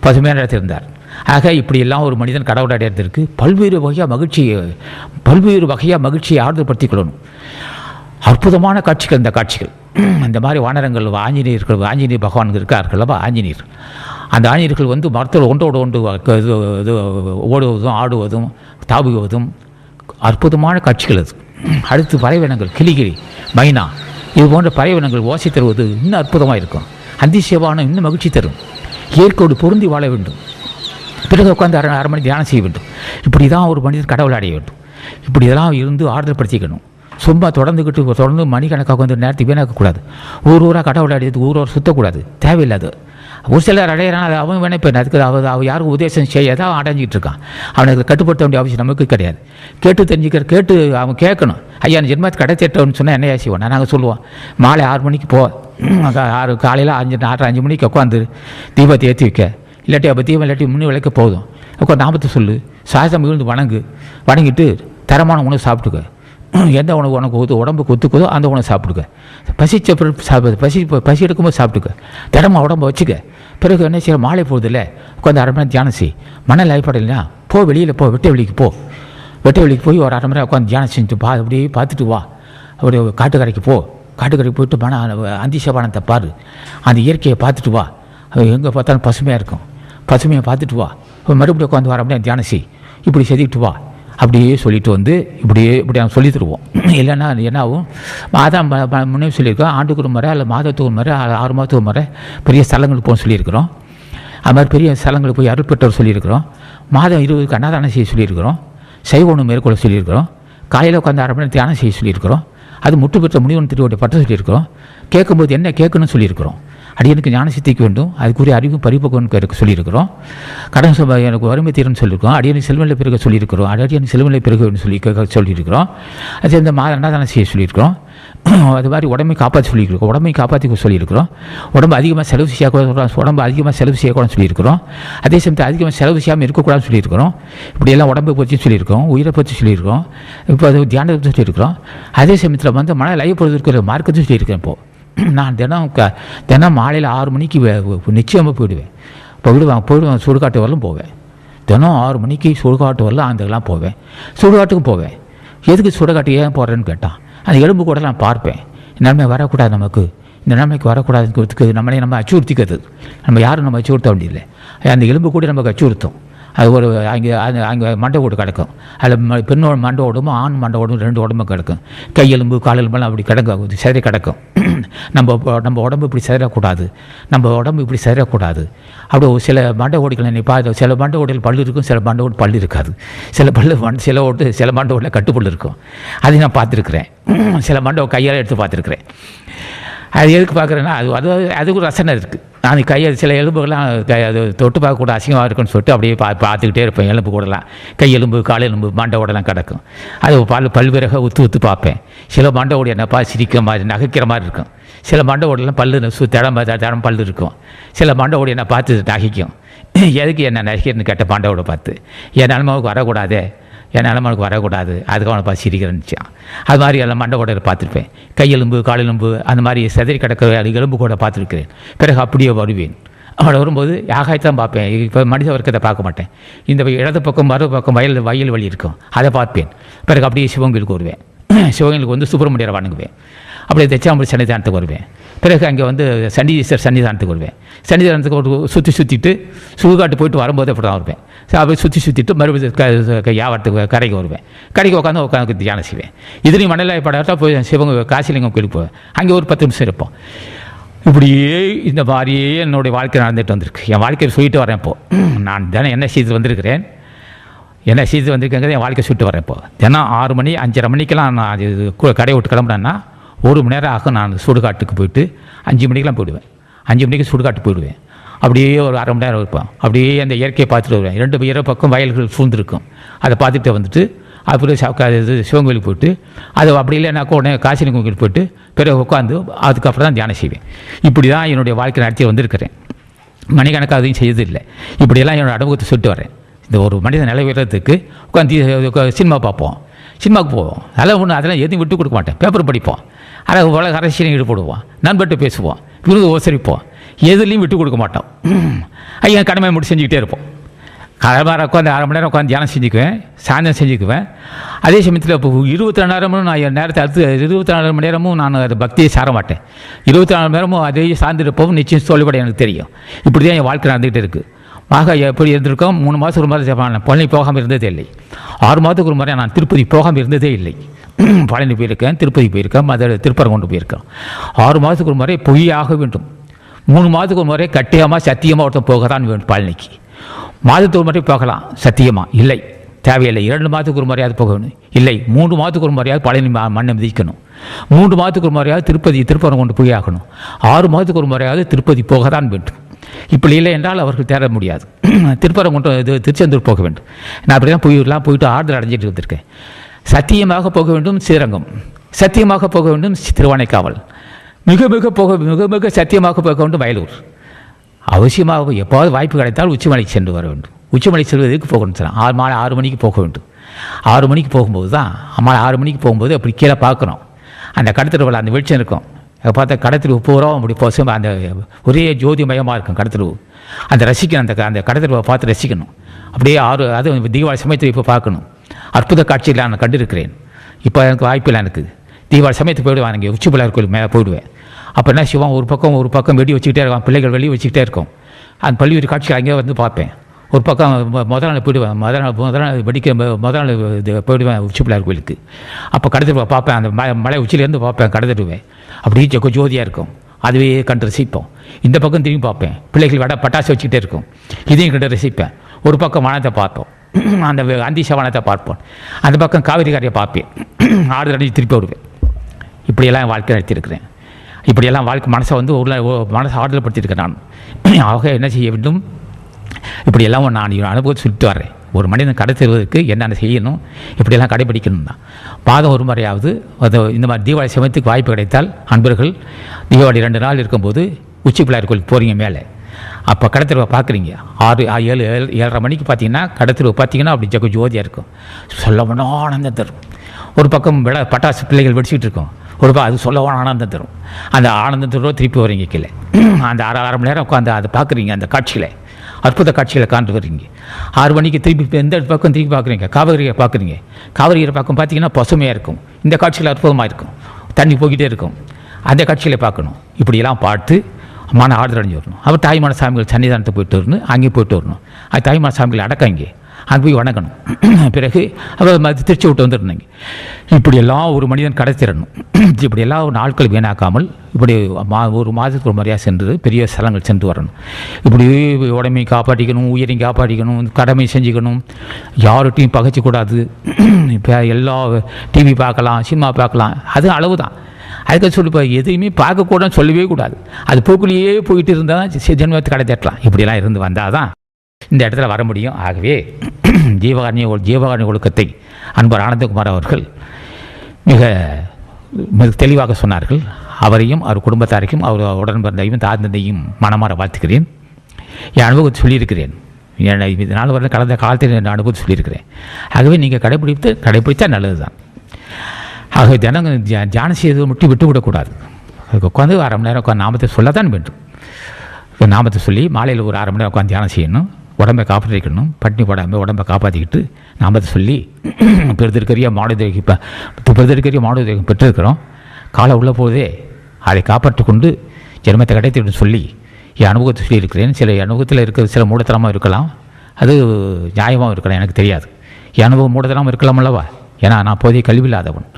பசுமையான இடத்துல இருந்தார். ஆக இப்படியெல்லாம் ஒரு மனிதன் கடவுள் அடையிறதுக்கு பல்வேறு வகையாக மகிழ்ச்சியை ஆறுதல் படுத்திக் கொள்ளணும். அற்புதமான காட்சிகள் இந்த காட்சிகள். இந்த மாதிரி வானரங்கள் ஆஞ்சநேயர் பகவான் இருக்கார்களவா ஆஞ்சநேயர். அந்த ஆஞ்சநேயர்கள் வந்து மரத்தில் ஒன்றோடு ஒன்று ஓடுவதும் ஆடுவதும் தாவுவதும் அற்புதமான காட்சிகள் அது. அடுத்து பறவையினங்கள் கிளிகிளி மைனா இது போன்ற பறவையினங்கள் ஓசை தருவது இன்னும் அற்புதமாக இருக்கும். அதிசயமான இன்னும் மகிழ்ச்சி தரும். இயற்கையோடு பொருந்தி வாழ வேண்டும். பிறகு உட்காந்து அரை மணி தியானம் செய்ய வேண்டும். இப்படி தான் ஒரு மனிதன் கடவுளை அடைய வேண்டும். இப்படி இதெல்லாம் இருந்து ஆறுதல் படுத்திக்கணும். சும்மா தொடர்ந்து மணிக்கணக்காக வந்து நேரத்துக்கு வீணாக்கக்கூடாது. ஊராக கடவுளை அடையிறது ஊரோர் சுற்றக்கூடாது, தேவையில்லாது. ஒரு சிலர் அடையிறான், அது அவன் வேணப்பேன். அதுக்கு அவன் யாருக்கும் உபதேசம் செய்யாதான் அடைஞ்சிக்கிட்டு இருக்கான். அவனுக்கு கட்டுப்படுத்த வேண்டிய அவசியம் நமக்கு கிடையாது. கேட்டு அவன் கேட்கணும். ஐயா ஜென்மத்துக்கு கடை தேட்டவன்னு சொன்னால் என்ன செய்வோம்? நாங்கள் சொல்லுவோம், மாலை 6 மணிக்கு போ, காலையில் 5 மணிக்கு உட்காந்து தீபத்தை ஏற்றி வைக்க, இல்லாட்டி அப்போ தீபம் இல்லாட்டி முன்னே விளக்க போதும். உட்காந்து நாமத்தை சொல்லு, சாயந்தரம் விழுந்து வணங்கிட்டு தரமான உணவு சாப்பிட்டுக்க. எந்த உணவு உனக்கு உடம்புக்கு ஒத்துக்குதோ அந்த உணவு சாப்பிட்டுக்க. பசிச்ச பசி எடுக்கும்போது சாப்பிட்டுக்க. திடமாக உடம்பை வச்சுக்க. பிறகு என்ன செய்ய, மாலை போகுதில்ல உட்காந்து அரை மணி நேரம் தியானம் செய். மணல் ஆய்ப்படலைன்னா வெளியில் போ, வெட்ட வெளிக்கு போய் ஒரு அரை மணி நேரம் உட்காந்து தியானம் செஞ்சுட்டு அப்படியே பார்த்துட்டு வா. அப்படியே காட்டுக்கரைக்கு போயிட்டு அதிசயபானத்தை பாரு. அந்த இயற்கையை பார்த்துட்டு வா. எங்கே பார்த்தாலும் பசுமையாக இருக்கும். பசுமையை பார்த்துட்டு வா. மறுபடியும் உட்காந்து வர முடியாது தியானம் செய். இப்படி செஞ்சுக்கிட்டு வா. அப்படியே சொல்லிட்டு வந்து இப்படி நாங்கள் சொல்லி தருவோம். இல்லைன்னா என்ன ஆகும், மாதம் முன்னே சொல்லியிருக்கோம், ஆண்டுக்கு ஒரு முறை அல்ல மாதத்துக்கு ஒரு முறை 6 மாதத்துக்கு ஒரு முறை பெரிய ஸ்தலங்களுக்கு போக சொல்லியிருக்கிறோம். அது மாதிரி பெரிய ஸ்தலங்களுக்கு போய் அருள் பெற்றோர் சொல்லியிருக்கிறோம். மாதம் 20 அன்னதானம் செய்ய சொல்லியிருக்கிறோம். சைவ உணவு மேற்கொள்ள சொல்லியிருக்கிறோம். காலையில் உட்காந்து அரை மணி நேரம் தியானம் செய்ய சொல்லியிருக்கிறோம். அது முற்று பெற்ற முனிவன் திருவோடைய பட்ட சொல்லியிருக்கிறோம். கேட்கும்போது என்ன கேட்கணும்னு சொல்லியிருக்கிறோம். அடியனுக்கு ஞான சித்திக்கு வேண்டும், அதுக்குரிய அறிவும் பரிபக்குவனுக்கு சொல்லியிருக்கிறோம். கடன் எனக்கு வறுமை தீரன்னு சொல்லியிருக்கிறோம். அடியனுக்கு செல்வநிலை பெருக சொல்லியிருக்கிறோம். அடியனுக்கு செல்வநிலை பெருக சொல்லியிருக்கிறோம். அது இந்த அன்னதானம் செய்ய சொல்லியிருக்கிறோம். அது மாதிரி உடம்பை காப்பாற்றி சொல்லியிருக்கிறோம். உடம்பை காப்பாற்றி சொல்லியிருக்கிறோம். உடம்பு அதிகமாக செலவு செய்யக்கூடாது, உடம்பு அதிகமாக செலவு செய்யக்கூடாதுன்னு சொல்லியிருக்கிறோம். அதே சமயத்தில் அதிகமாக செலவு செய்யாமல் இருக்கக்கூடாதுன்னு சொல்லியிருக்கிறோம். இப்படியெல்லாம் உடம்பை பற்றி சொல்லியிருக்கிறோம், உயிரை பற்றி சொல்லியிருக்கிறோம். இப்போ அது தியானத்தை சொல்லியிருக்கிறோம். அதே சமயத்தில் வந்து மன லயப்படுவதற்கு மார்க்கத்தை சொல்லியிருக்கிறேன். இப்போது நான் தினம் மாலையில் 6 மணிக்கு நிச்சயமாக போயிடுவேன். சுடுகாட்டு வரலும் போவேன். தினம் 6 மணிக்கு சுடுகாட்டு வரலாம் அந்தெல்லாம் போவேன். சுடுகாட்டுக்கும் போவேன். எதுக்கு சுடுகாட்டு ஏன் போகிறேன்னு கேட்டான். அந்த எலும்பு கூட நான் பார்ப்பேன். நன்மை வரக்கூடாது, நமக்கு இந்த நன்மைக்கு வரக்கூடாதுங்கிறதுக்கு நம்ம அச்சுறுத்திக்கிறது. நம்ம யாரும் நம்ம அச்சுறுத்த வேண்டியதில்லை. அந்த எலும்பு கூட நமக்கு அச்சுறுத்தும். அது ஒரு அங்கே மண்டை ஓடு கிடக்கும். அதில் பெண்ணோட மண்டை ஓடும், ஆண் மண்டை ஓடும், 2 உடம்பு கிடக்கும். கையெலும்பு காலெலும்பெல்லாம் அப்படி கிடக்கும், சிதறி கிடக்கும். நம்ம உடம்பு இப்படி சிதறக்கூடாது, நம்ம உடம்பு இப்படி சிதறக்கூடாது. அப்படி சில மண்டை ஓடிகள் நீ பார்த்து, சில மண்டை ஓடிகள் பல்லு இருக்கும், சில மண்டை ஓடு பல்லு இருக்காது. சில மண்டை ஓடில் கட்டுப்பல் இருக்கும். அதை நான் பார்த்துருக்குறேன். சில மண்டை கையால் எடுத்து பார்த்துருக்குறேன். அது எதுக்கு பார்க்குறேன்னா அதுக்கு ஒரு ரசனை இருக்குது. நான் சில எலும்புகள்லாம் அது தொட்டு பார்க்கக்கூட அசிங்கமாக இருக்குன்னு சொல்லிட்டு அப்படியே பார்த்துக்கிட்டே இருப்பேன். எலும்பு கூடலாம் கையெலும்பு காலெலும்பு மண்டை ஓடெல்லாம் கிடக்கும். அது பல்வேறாக உத்து பார்ப்பேன். சில மண்டை ஓடி என்னப்பா சிரிக்கிற மாதிரி நகைக்கிற மாதிரி இருக்கும். சில மண்டை ஓடெல்லாம் பல்லு தடம் பல்லு இருக்கும். சில மண்டை ஓடி என்ன பார்த்து நகைக்கும். எதுக்கு என்ன நகைக்கிறன்னு கேட்ட மண்டை ஓட பார்த்து, என் நிலமாவுக்கு வரக்கூடாதே, என் நிலமனுக்கு வரக்கூடாது, அதுக்கு அவனை பார்த்து சிரிக்கிறேன்னுச்சான். அது மாதிரி எல்லாம் மண்டை ஓடையில் பார்த்துருப்பேன். கையெலும்பு காலெலும்பு அந்த மாதிரி செதறி கிடக்கிற எலும்பு கூட பார்த்துருக்கிறேன். பிறகு அப்படியே வருவேன். அவளை வரும்போது ஆகாயத்தான் பார்ப்பேன். இப்போ மனித வர்க்கத்தை பார்க்க மாட்டேன். இந்த இடது பக்கம் மறு பக்கம் வயல் வழி இருக்கும், அதை பார்ப்பேன். பிறகு அப்படியே சிவகோயிலுக்கு வருவேன். சிவகோயிலுக்கு வந்து சுப்பிரமணியரை வணங்குவேன். அப்படியே தட்சாம்பூர் சன்னிதானத்துக்கு வருவேன். பிறகு அங்கே வந்து சண்டீஸ்வரர் சன்னிதானத்துக்கு வருவேன். சன்னிதானத்துக்கு ஒரு சுற்றிட்டு சுடுகாட்டு போயிட்டு வரும்போது அப்படி தான் வருவேன். அப்படியே சுற்றிட்டு மறுபடியும் யாவரத்துக்கு கரைக்கு வருவேன். கரைக்கு உட்காந்து தியானம் செய்வேன். இதுலேயும் மணலாய் படாட்டா போய் காசிலிங்கம் கோயிலுக்கு போவேன். அங்கே ஒரு 10 நிமிஷம் இருப்போம். இப்படியே இந்த மாதிரியே என்னுடைய வாழ்க்கை நடந்துட்டு வந்திருக்கு. என் வாழ்க்கையை சொல்லிட்டு வரேன். இப்போது நான் தினம் என்ன செய்து வந்திருக்கிறேன், என் வாழ்க்கை சொல்லிட்டு வரேன். இப்போது தினம் 6 மணி 5:30 மணிக்கெல்லாம் நான் கடை விட்டு கிளம்புனேன்னா 1 மணி நேரம் ஆகும். நான் சுடுகாட்டுக்கு போயிட்டு 5 மணிக்கெலாம் போயிடுவேன். 5 மணிக்கு சுடுகாட்டு போயிடுவேன். அப்படியே ஒரு அரை மணி நேரம் இருப்பேன். அப்படியே அந்த இயற்கையை பார்த்துட்டு வருவேன். 2 பக்கம் வயல்கள் சூழ்ந்துருக்கும். அதை பார்த்துட்டு வந்துட்டு அப்புறம் சிவன் கோயிலுக்கு போயிட்டு, அது அப்படி இல்லைனாக்கா உடனே காசிலிங்கம் கோயிலுக்கு போயிட்டு பிறகு உட்காந்து அதுக்கப்புறம் தான் தியானம் செய்வேன். இப்படி தான் என்னுடைய வாழ்க்கை நடத்தி வந்திருக்கிறேன். மணிக்கணக்காக அதையும் செய்யறதில்லை. இப்படியெல்லாம் என்னோடய அனுபவத்தை சொல்லிட்டு வரேன். இந்த ஒரு மனிதன் நிலைவேறதுக்கு உட்காந்து சினிமா பார்ப்போம், சினிமாவுக்கு போவோம். அதெல்லாம் எதையும் விட்டு கொடுக்க மாட்டேன். பேப்பர் படிப்போம், அதை உலக அரசியலையும் ஈடுபடுவோம், நண்பர்கிட்ட பேசுவோம், விருது உபசரிப்போம், எதுலேயும் விட்டு கொடுக்க மாட்டோம். ஐயா கடமை மட்டும் செஞ்சுக்கிட்டே இருப்போம். காலமாக உட்காந்து 1/2 மணி நேரம் உட்காந்து தியானம் செஞ்சுக்குவேன், சாயந்தரம் செஞ்சுக்குவேன். அதே சமயத்தில் இப்போ 24 நேரமும் நான் என் நேரத்தை அடுத்து 24 மணி நேரமும் நான் அது பக்தியை சார மாட்டேன். 24 மணி நேரமும் அதே சார்ந்திருப்பவும் நிச்சயம் சொல்லிப்பட எனக்கு தெரியும். இப்படி தான் என் வாழ்க்கை நடந்துகிட்டு இருக்குது. எப்படி இருந்திருக்கோம், 3 மாதத்துக்கு ஒரு மாதிரி நான் பழனி போகாமல் இருந்ததே இல்லை. 6 மாதத்துக்கு ஒரு முறை நான் திருப்பதி போகாமல் இருந்ததே இல்லை. பழனி போயிருக்கேன், திருப்பதி போயிருக்கேன், திருப்பரங்குன்றம் போயிருக்கேன். 6 மாதத்துக்கு ஒரு முறை பொய்யாக வேண்டும். 3 மாதத்துக்கு ஒரு முறை கட்டியமாக சத்தியமாக ஒருத்தன் போக தான் வேண்டும் பழனிக்கு. மாதத்துக்கு ஒரு முறை போகலாம், சத்தியமாக இல்லை, தேவையில்லை. 2 மாதத்துக்கு ஒரு முறையாவது போக வேணும், இல்லை. 3 மாதத்துக்கு ஒரு முறையாவது பழனி மண்ணை மிதிக்கணும். 3 மாதத்துக்கு ஒரு முறையாவது திருப்பரங்குன்றம் போய் ஆகணும். 6 மாதத்துக்கு ஒரு முறையாவது திருப்பதி போக தான் வேண்டும். இப்படி இல்லை என்றால் அவர்கள் தேட முடியாது. திருப்பரங்குன்றம் திருச்செந்தூர் போக வேண்டும். நான் அப்படி தான் போயிட்டு ஆறுதல் அடைஞ்சிட்டு வந்திருக்கேன். சத்தியமாக போக வேண்டும் ஸ்ரீரங்கம், சத்தியமாக போக வேண்டும் திருவானைக்காவல், மிக மிக சத்தியமாக போக வேண்டும் வயலூர். அவசியமாக எப்போது வாய்ப்பு கிடைத்தால் உச்சிமலைக்கு சென்று வர வேண்டும். உச்சிமலை செல்வதற்கு போகணும் சார். மாலை 6 மணிக்கு போக வேண்டும். 6 மணிக்கு போகும்போது தான் மாலை 6 மணிக்கு போகும்போது அப்படி கீழே பார்க்குறோம், அந்த கடத்திருவில் அந்த வெளிச்சம் இருக்கும். அதை பார்த்தா கடத்திருவு பூரா அப்படி பசுமை, அந்த ஒரே ஜோதிமயமாக இருக்கும் கடத்திருவு. அந்த ரசிக்கணும், அந்த கடத்திருவை பார்த்து ரசிக்கணும். அப்படியே அது தீபாவளி சமயத்தில் இப்போ பார்க்கணும். அற்புத காட்சியில் நான் கண்டிருக்கிறேன். இப்போ எனக்கு வாய்ப்பில்லை. எனக்கு தீபாவளி சமயத்துக்கு போயிடுவேன். இங்கே உச்சி பிள்ளையார் கோயில் மேலே போயிடுவேன். அப்போ என்ன சிவம் ஒரு பக்கம் வெடி வச்சுக்கிட்டே இருக்கான், பிள்ளைகள் வெளியே வச்சுக்கிட்டே இருக்கும். அந்த பல்வேறு காட்சிகள் அங்கேயே வந்து பார்ப்பேன். ஒரு பக்கம் முதல் நாள் போயிடுவேன், முதல் நாள் முதல் நாள் போயிடுவேன் உச்சி பிள்ளையார் கோயிலுக்கு. அப்போ கடத்திருவை பார்ப்பேன், அந்த மலை உச்சிலேருந்து பார்ப்பேன் கடத்திருவேன். அப்படியே ஜோதியாக இருக்கும், அதுவே கண்டு ரசிப்போம். இந்த பக்கம் திரும்பி பார்ப்பேன், பிள்ளைகள் பட்டாசு வச்சுக்கிட்டே இருக்கும், இதையும் கண்டு ரசிப்பேன். ஒரு பக்கம் வானத்தை பார்ப்போம், அந்த அந்திச வானத்தை பார்ப்போம். அந்த பக்கம் காவிரி கரையை பார்ப்பேன், ஆடு அடைஞ்சு திருப்பி விடுவேன். இப்படியெல்லாம் வாழ்க்கை நடத்தியிருக்கிறேன். இப்படியெல்லாம் வாழ்க்கை மனசை மனசை ஆறுதல் படுத்தியிருக்கேன் நான். ஆக என்ன செய்ய வேண்டும், இப்படியெல்லாம் நான் அனுபவத்தை சொல்லிட்டு வர்றேன். ஒரு மனிதன் கடை தருவதற்கு என்னென்ன செய்யணும், இப்படியெல்லாம் கடைபிடிக்கணும் தான். மாதம் ஒரு முறையாவது இந்த மாதிரி தீபாவளி சமயத்துக்கு வாய்ப்பு கிடைத்தால் அன்பர்கள் தீபாவளி 2 நாள் இருக்கும்போது உச்சி பிள்ளையார் கோயிலுக்கு போகிறீங்க மேலே, அப்போ கடத்திருவை பார்க்குறீங்க. 7:30 மணிக்கு பார்த்தீங்கன்னா கடத்திருவை பார்த்தீங்கன்னா அப்படி ஜோதியாக இருக்கும். சொல்ல ஆனந்தம் தரும். ஒரு பக்கம் பட்டாசு பிள்ளைகள் வெடிச்சிக்கிட்டு இருக்கும், ஒரு அது சொல்லவான ஆனந்தம் தரும். அந்த ஆனந்தத்தோடு திருப்பி வரீங்க கீழே. அந்த 1/2 மணி நேரம் உட்காந்து அதை பார்க்குறீங்க, அந்த காட்சியில் அற்புத காட்சிகளை காண்டு வர்றீங்க. 6 மணிக்கு திருப்பி எந்த பக்கம் திருப்பி பார்க்குறீங்க, காவிரியை பார்க்குறீங்க. காவிரியை பக்கம் பார்த்தீங்கன்னா பசுமையாக இருக்கும், இந்த காட்சியில் அற்புதமாக இருக்கும், தண்ணி போய்கிட்டே இருக்கும். அந்த காட்சிகளை பார்க்கணும். இப்படியெல்லாம் பார்த்து மன ஆறுதல் அடைஞ்சு வரணும். அவர் தாய்மான சாமிகள் சன்னிதானத்தை போயிட்டு வரணும், அங்கேயும் போயிட்டு வரணும். அது தாய்மான சாமிகள் அடக்கம் இங்கே, அங்கே போய் வணங்கணும். பிறகு அவர் திருச்சி விட்டு வந்துருந்தாங்க. இப்படியெல்லாம் ஒரு மனிதன் கடத்திடணும். இப்படியெல்லாம் ஒரு நாட்கள் வீணாக்காமல் இப்படி ஒரு மாதத்துக்கு ஒரு முறையாக சென்று பெரிய ஸ்தலங்கள் சென்று வரணும். இப்படி உடமையை காப்பாற்றிக்கணும், உயிரையும் காப்பாற்றிக்கணும், கடமை செஞ்சுக்கணும், யார்கிட்டையும் பகைச்சிக்கூடாது. இப்போ எல்லா டிவி பார்க்கலாம், சினிமா பார்க்கலாம், அது அளவு தான். அதுக்கு சொல்லி இப்போ எதையுமே பார்க்கக்கூடாதுன்னு சொல்லவே கூடாது. அது போக்குலேயே போயிட்டு இருந்தால் தான் ஜென்மத்தை கடை தட்டலாம். இப்படிலாம் இருந்து வந்தால் தான் இந்த இடத்துல வர முடியும். ஆகவே ஜீவகாருண்ய ஒழுக்கத்தை அன்பர் ஆனந்தகுமார் அவர்கள் மிக தெளிவாக சொன்னார்கள். அவரையும் அவர் குடும்பத்தாரையும் அவர் உடன் பிறந்தையும் தாழ்ந்தையும் மனமாற வாழ்த்துக்கிறேன். என் அனுபவத்தை சொல்லியிருக்கிறேன். இதனால் வர கடந்த காலத்தில் என் அனுபவத்தை சொல்லியிருக்கிறேன். ஆகவே நீங்கள் கடைபிடித்தால் நல்லது தான். ஆகவே தினம் தியானம் செய்வதை மட்டும் விட்டுவிடக்கூடாது. அதுக்கு உட்காந்து 1/2 மணி நேரம் உட்காந்து நாமத்தை சொல்லத்தான் வேண்டும். நாமத்தை சொல்லி மாலையில் ஒரு 1/2 மணி நேரம் உட்காந்து தியானம் செய்யணும். உடம்பை காப்பாற்றிக்கணும், பட்டினி போடாமல் உடம்பை காப்பாற்றிக்கிட்டு நாமத்தை சொல்லி பெருதற்கரிய மானுதேகம் பெற்றிருக்கிறோம். காலை உள்ள போதே அதை காப்பாற்றி கொண்டு ஜென்மத்தை கிடைத்து சொல்லி என் அனுபவத்தை சொல்லியிருக்கிறேன். சில அனுபவத்தில் இருக்கிற சில மூடத்தனமாக இருக்கலாம், அது நியாயமாக இருக்கலாம், எனக்கு தெரியாது. என் அனுபவம் மூடத்தனமாக இருக்கலாம் அல்லவா, ஏன்னா நான் போதிய கல்வியில்லாதவன்.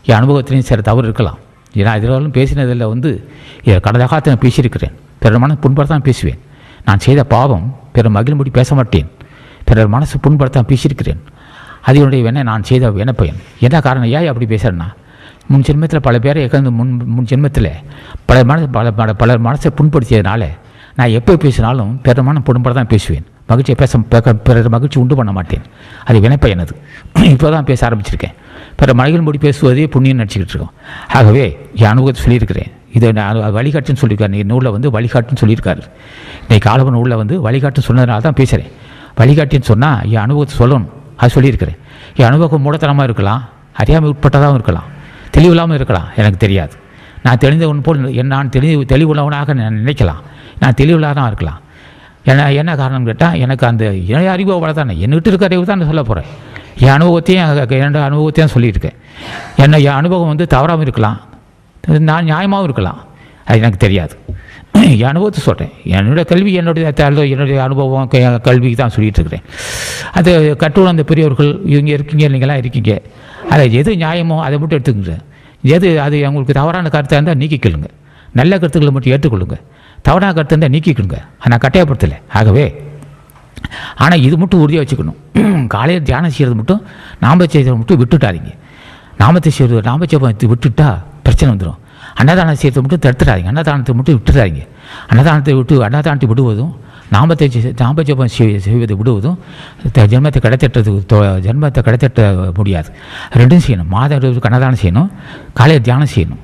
என் அனுபவத்திலையும் சில தவறு இருக்கலாம். ஏன்னா இதனாலும் பேசினதில் கடந்த காலத்தில் நான் பேசியிருக்கிறேன். பிறர் புண்படுத்தான் பேசுவேன். நான் செய்த பாவம் பிறர் மகிழும்படி பேச மாட்டேன். பிறர் மனசு புண்படுத்தான் பேசியிருக்கிறேன். அது என்னுடைய நான் செய்த வினப்பயன். என்ன காரணம், ஏன் அப்படி பேசுகிறேன்னா, முன் ஜென்மத்தில் பல பேரை இழந்து முன் ஜென்மத்தில் பலர் மனசை புண்படுத்தியதுனால நான் எப்போ பேசினாலும் பிறர் மனம் புண்பட தான் பேசுவேன். மகிழ்ச்சியை பிறர் மகிழ்ச்சி உண்டு பண்ண மாட்டேன். அது வினைப்பயன். அது இப்போ தான் பேச ஆரம்பிச்சிருக்கேன். பிறர் மகிழும்படி பேசுவதே புண்ணியம் நினச்சிக்கிட்டு இருக்கோம். ஆகவே என் அனுபவத்தை சொல்லியிருக்கிறேன். இதை நான் வழிகாட்டுன்னு சொல்லியிருக்காரு. என் நூலில் வழிகாட்டுன்னு சொல்லியிருக்காரு. இன்றைக்கு காலவன் நூலில் வழிகாட்டுன்னு சொன்னதுனால தான் பேசுகிறேன். வழிகாட்டின்னு சொன்னால் என் அனுபவத்தை சொல்லணும், அது சொல்லியிருக்கிறேன். என் அனுபவம் மூடத்தனமாக இருக்கலாம், அறியாமை உட்பட்டதாகவும் இருக்கலாம், தெளிவில்லாமல் இருக்கலாம், எனக்கு தெரியாது. நான் தெரிந்தவன் போல் நான் தெளிவுள்ளவனாக நான் நினைக்கலாம், நான் தெளிவில்லாதான் இருக்கலாம். என்ன காரணம் கேட்டால் எனக்கு அந்த அறிவு அவ்வளோ தானே, என்கிட்ட இருக்க அறிவு தான் நான் சொல்ல போகிறேன். என் அனுபவத்தையும் என்னோட அனுபவத்தையும் சொல்லியிருக்கேன். என் அனுபவம் வந்து தவறாமல் இருக்கலாம், நான் நியாயமாகவும் இருக்கலாம், அது எனக்கு தெரியாது. என் அனுபவத்தை சொல்கிறேன். என்னுடைய கல்வி என்னுடைய அனுபவம் கல்விக்கு தான் சொல்லிகிட்டு இருக்கிறேன். அது கற்றுணர்ந்த அந்த பெரியவர்கள் இவங்க இருக்கீங்க, நீங்களாம் இருக்கீங்க, அதில் எது நியாயமோ அதை மட்டும் எடுத்துக்கங்க. அது உங்களுக்கு தவறான கருத்தாக இருந்தால் நீக்கிக்கொள்ளுங்க, நல்ல கருத்துக்களை மட்டும் ஏற்றுக்கொள்ளுங்க. தவறான கருத்து இருந்தால் நீக்கிக்கொள்ளுங்க, நான் கட்டாயப்படுத்தலை. ஆகவே ஆனால் இது மட்டும் உறுதியாக வச்சுக்கணும், காலையில் தியானம் செய்கிறது மட்டும் நாம செய்கிறத மட்டும் விட்டுட்டாதீங்க. நாமத்தை விட்டுட்டா பிரச்சனை வந்துடும். அன்னதானம் செய்கிறத மட்டும் தடுத்துடாதீங்க, அன்னதானத்தை மட்டும் விட்டுடாதீங்க. அன்னதானத்தை விடுவதும் நாமத்தை ஜபம் செய்வதை விடுவதும் ஜென்மத்தை கிடைத்தட்ட முடியாது. ரெண்டும் செய்யணும். மாதம் அன்னதானம் செய்யணும், காலையில் தியானம் செய்யணும்,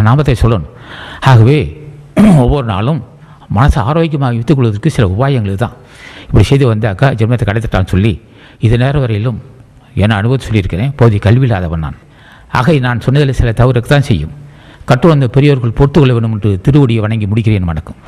நாமத்தை சொல்லணும். ஆகவே ஒவ்வொரு நாளும் மனசை ஆரோக்கியமாக வைத்துக் கொள்வதற்கு சில உபாயங்கள் தான். இப்படி செய்து வந்தாக்கா ஜென்மத்தை கிடைத்திட்டான்னு சொல்லி இது நேரம் வரையிலும் என அனுபவத்தை சொல்லியிருக்கிறேன். போதிய கல்வி இல்லாதவன் நான். ஆக நான் சொன்னதில் சில தவறுக்கு தான் செய்யும். கற்று வந்த பெரியவர்கள் பொறுத்துக்கொள்ள வேண்டும் என்று திருவடியை வணங்கி முடிக்கிறேன். வணக்கம்.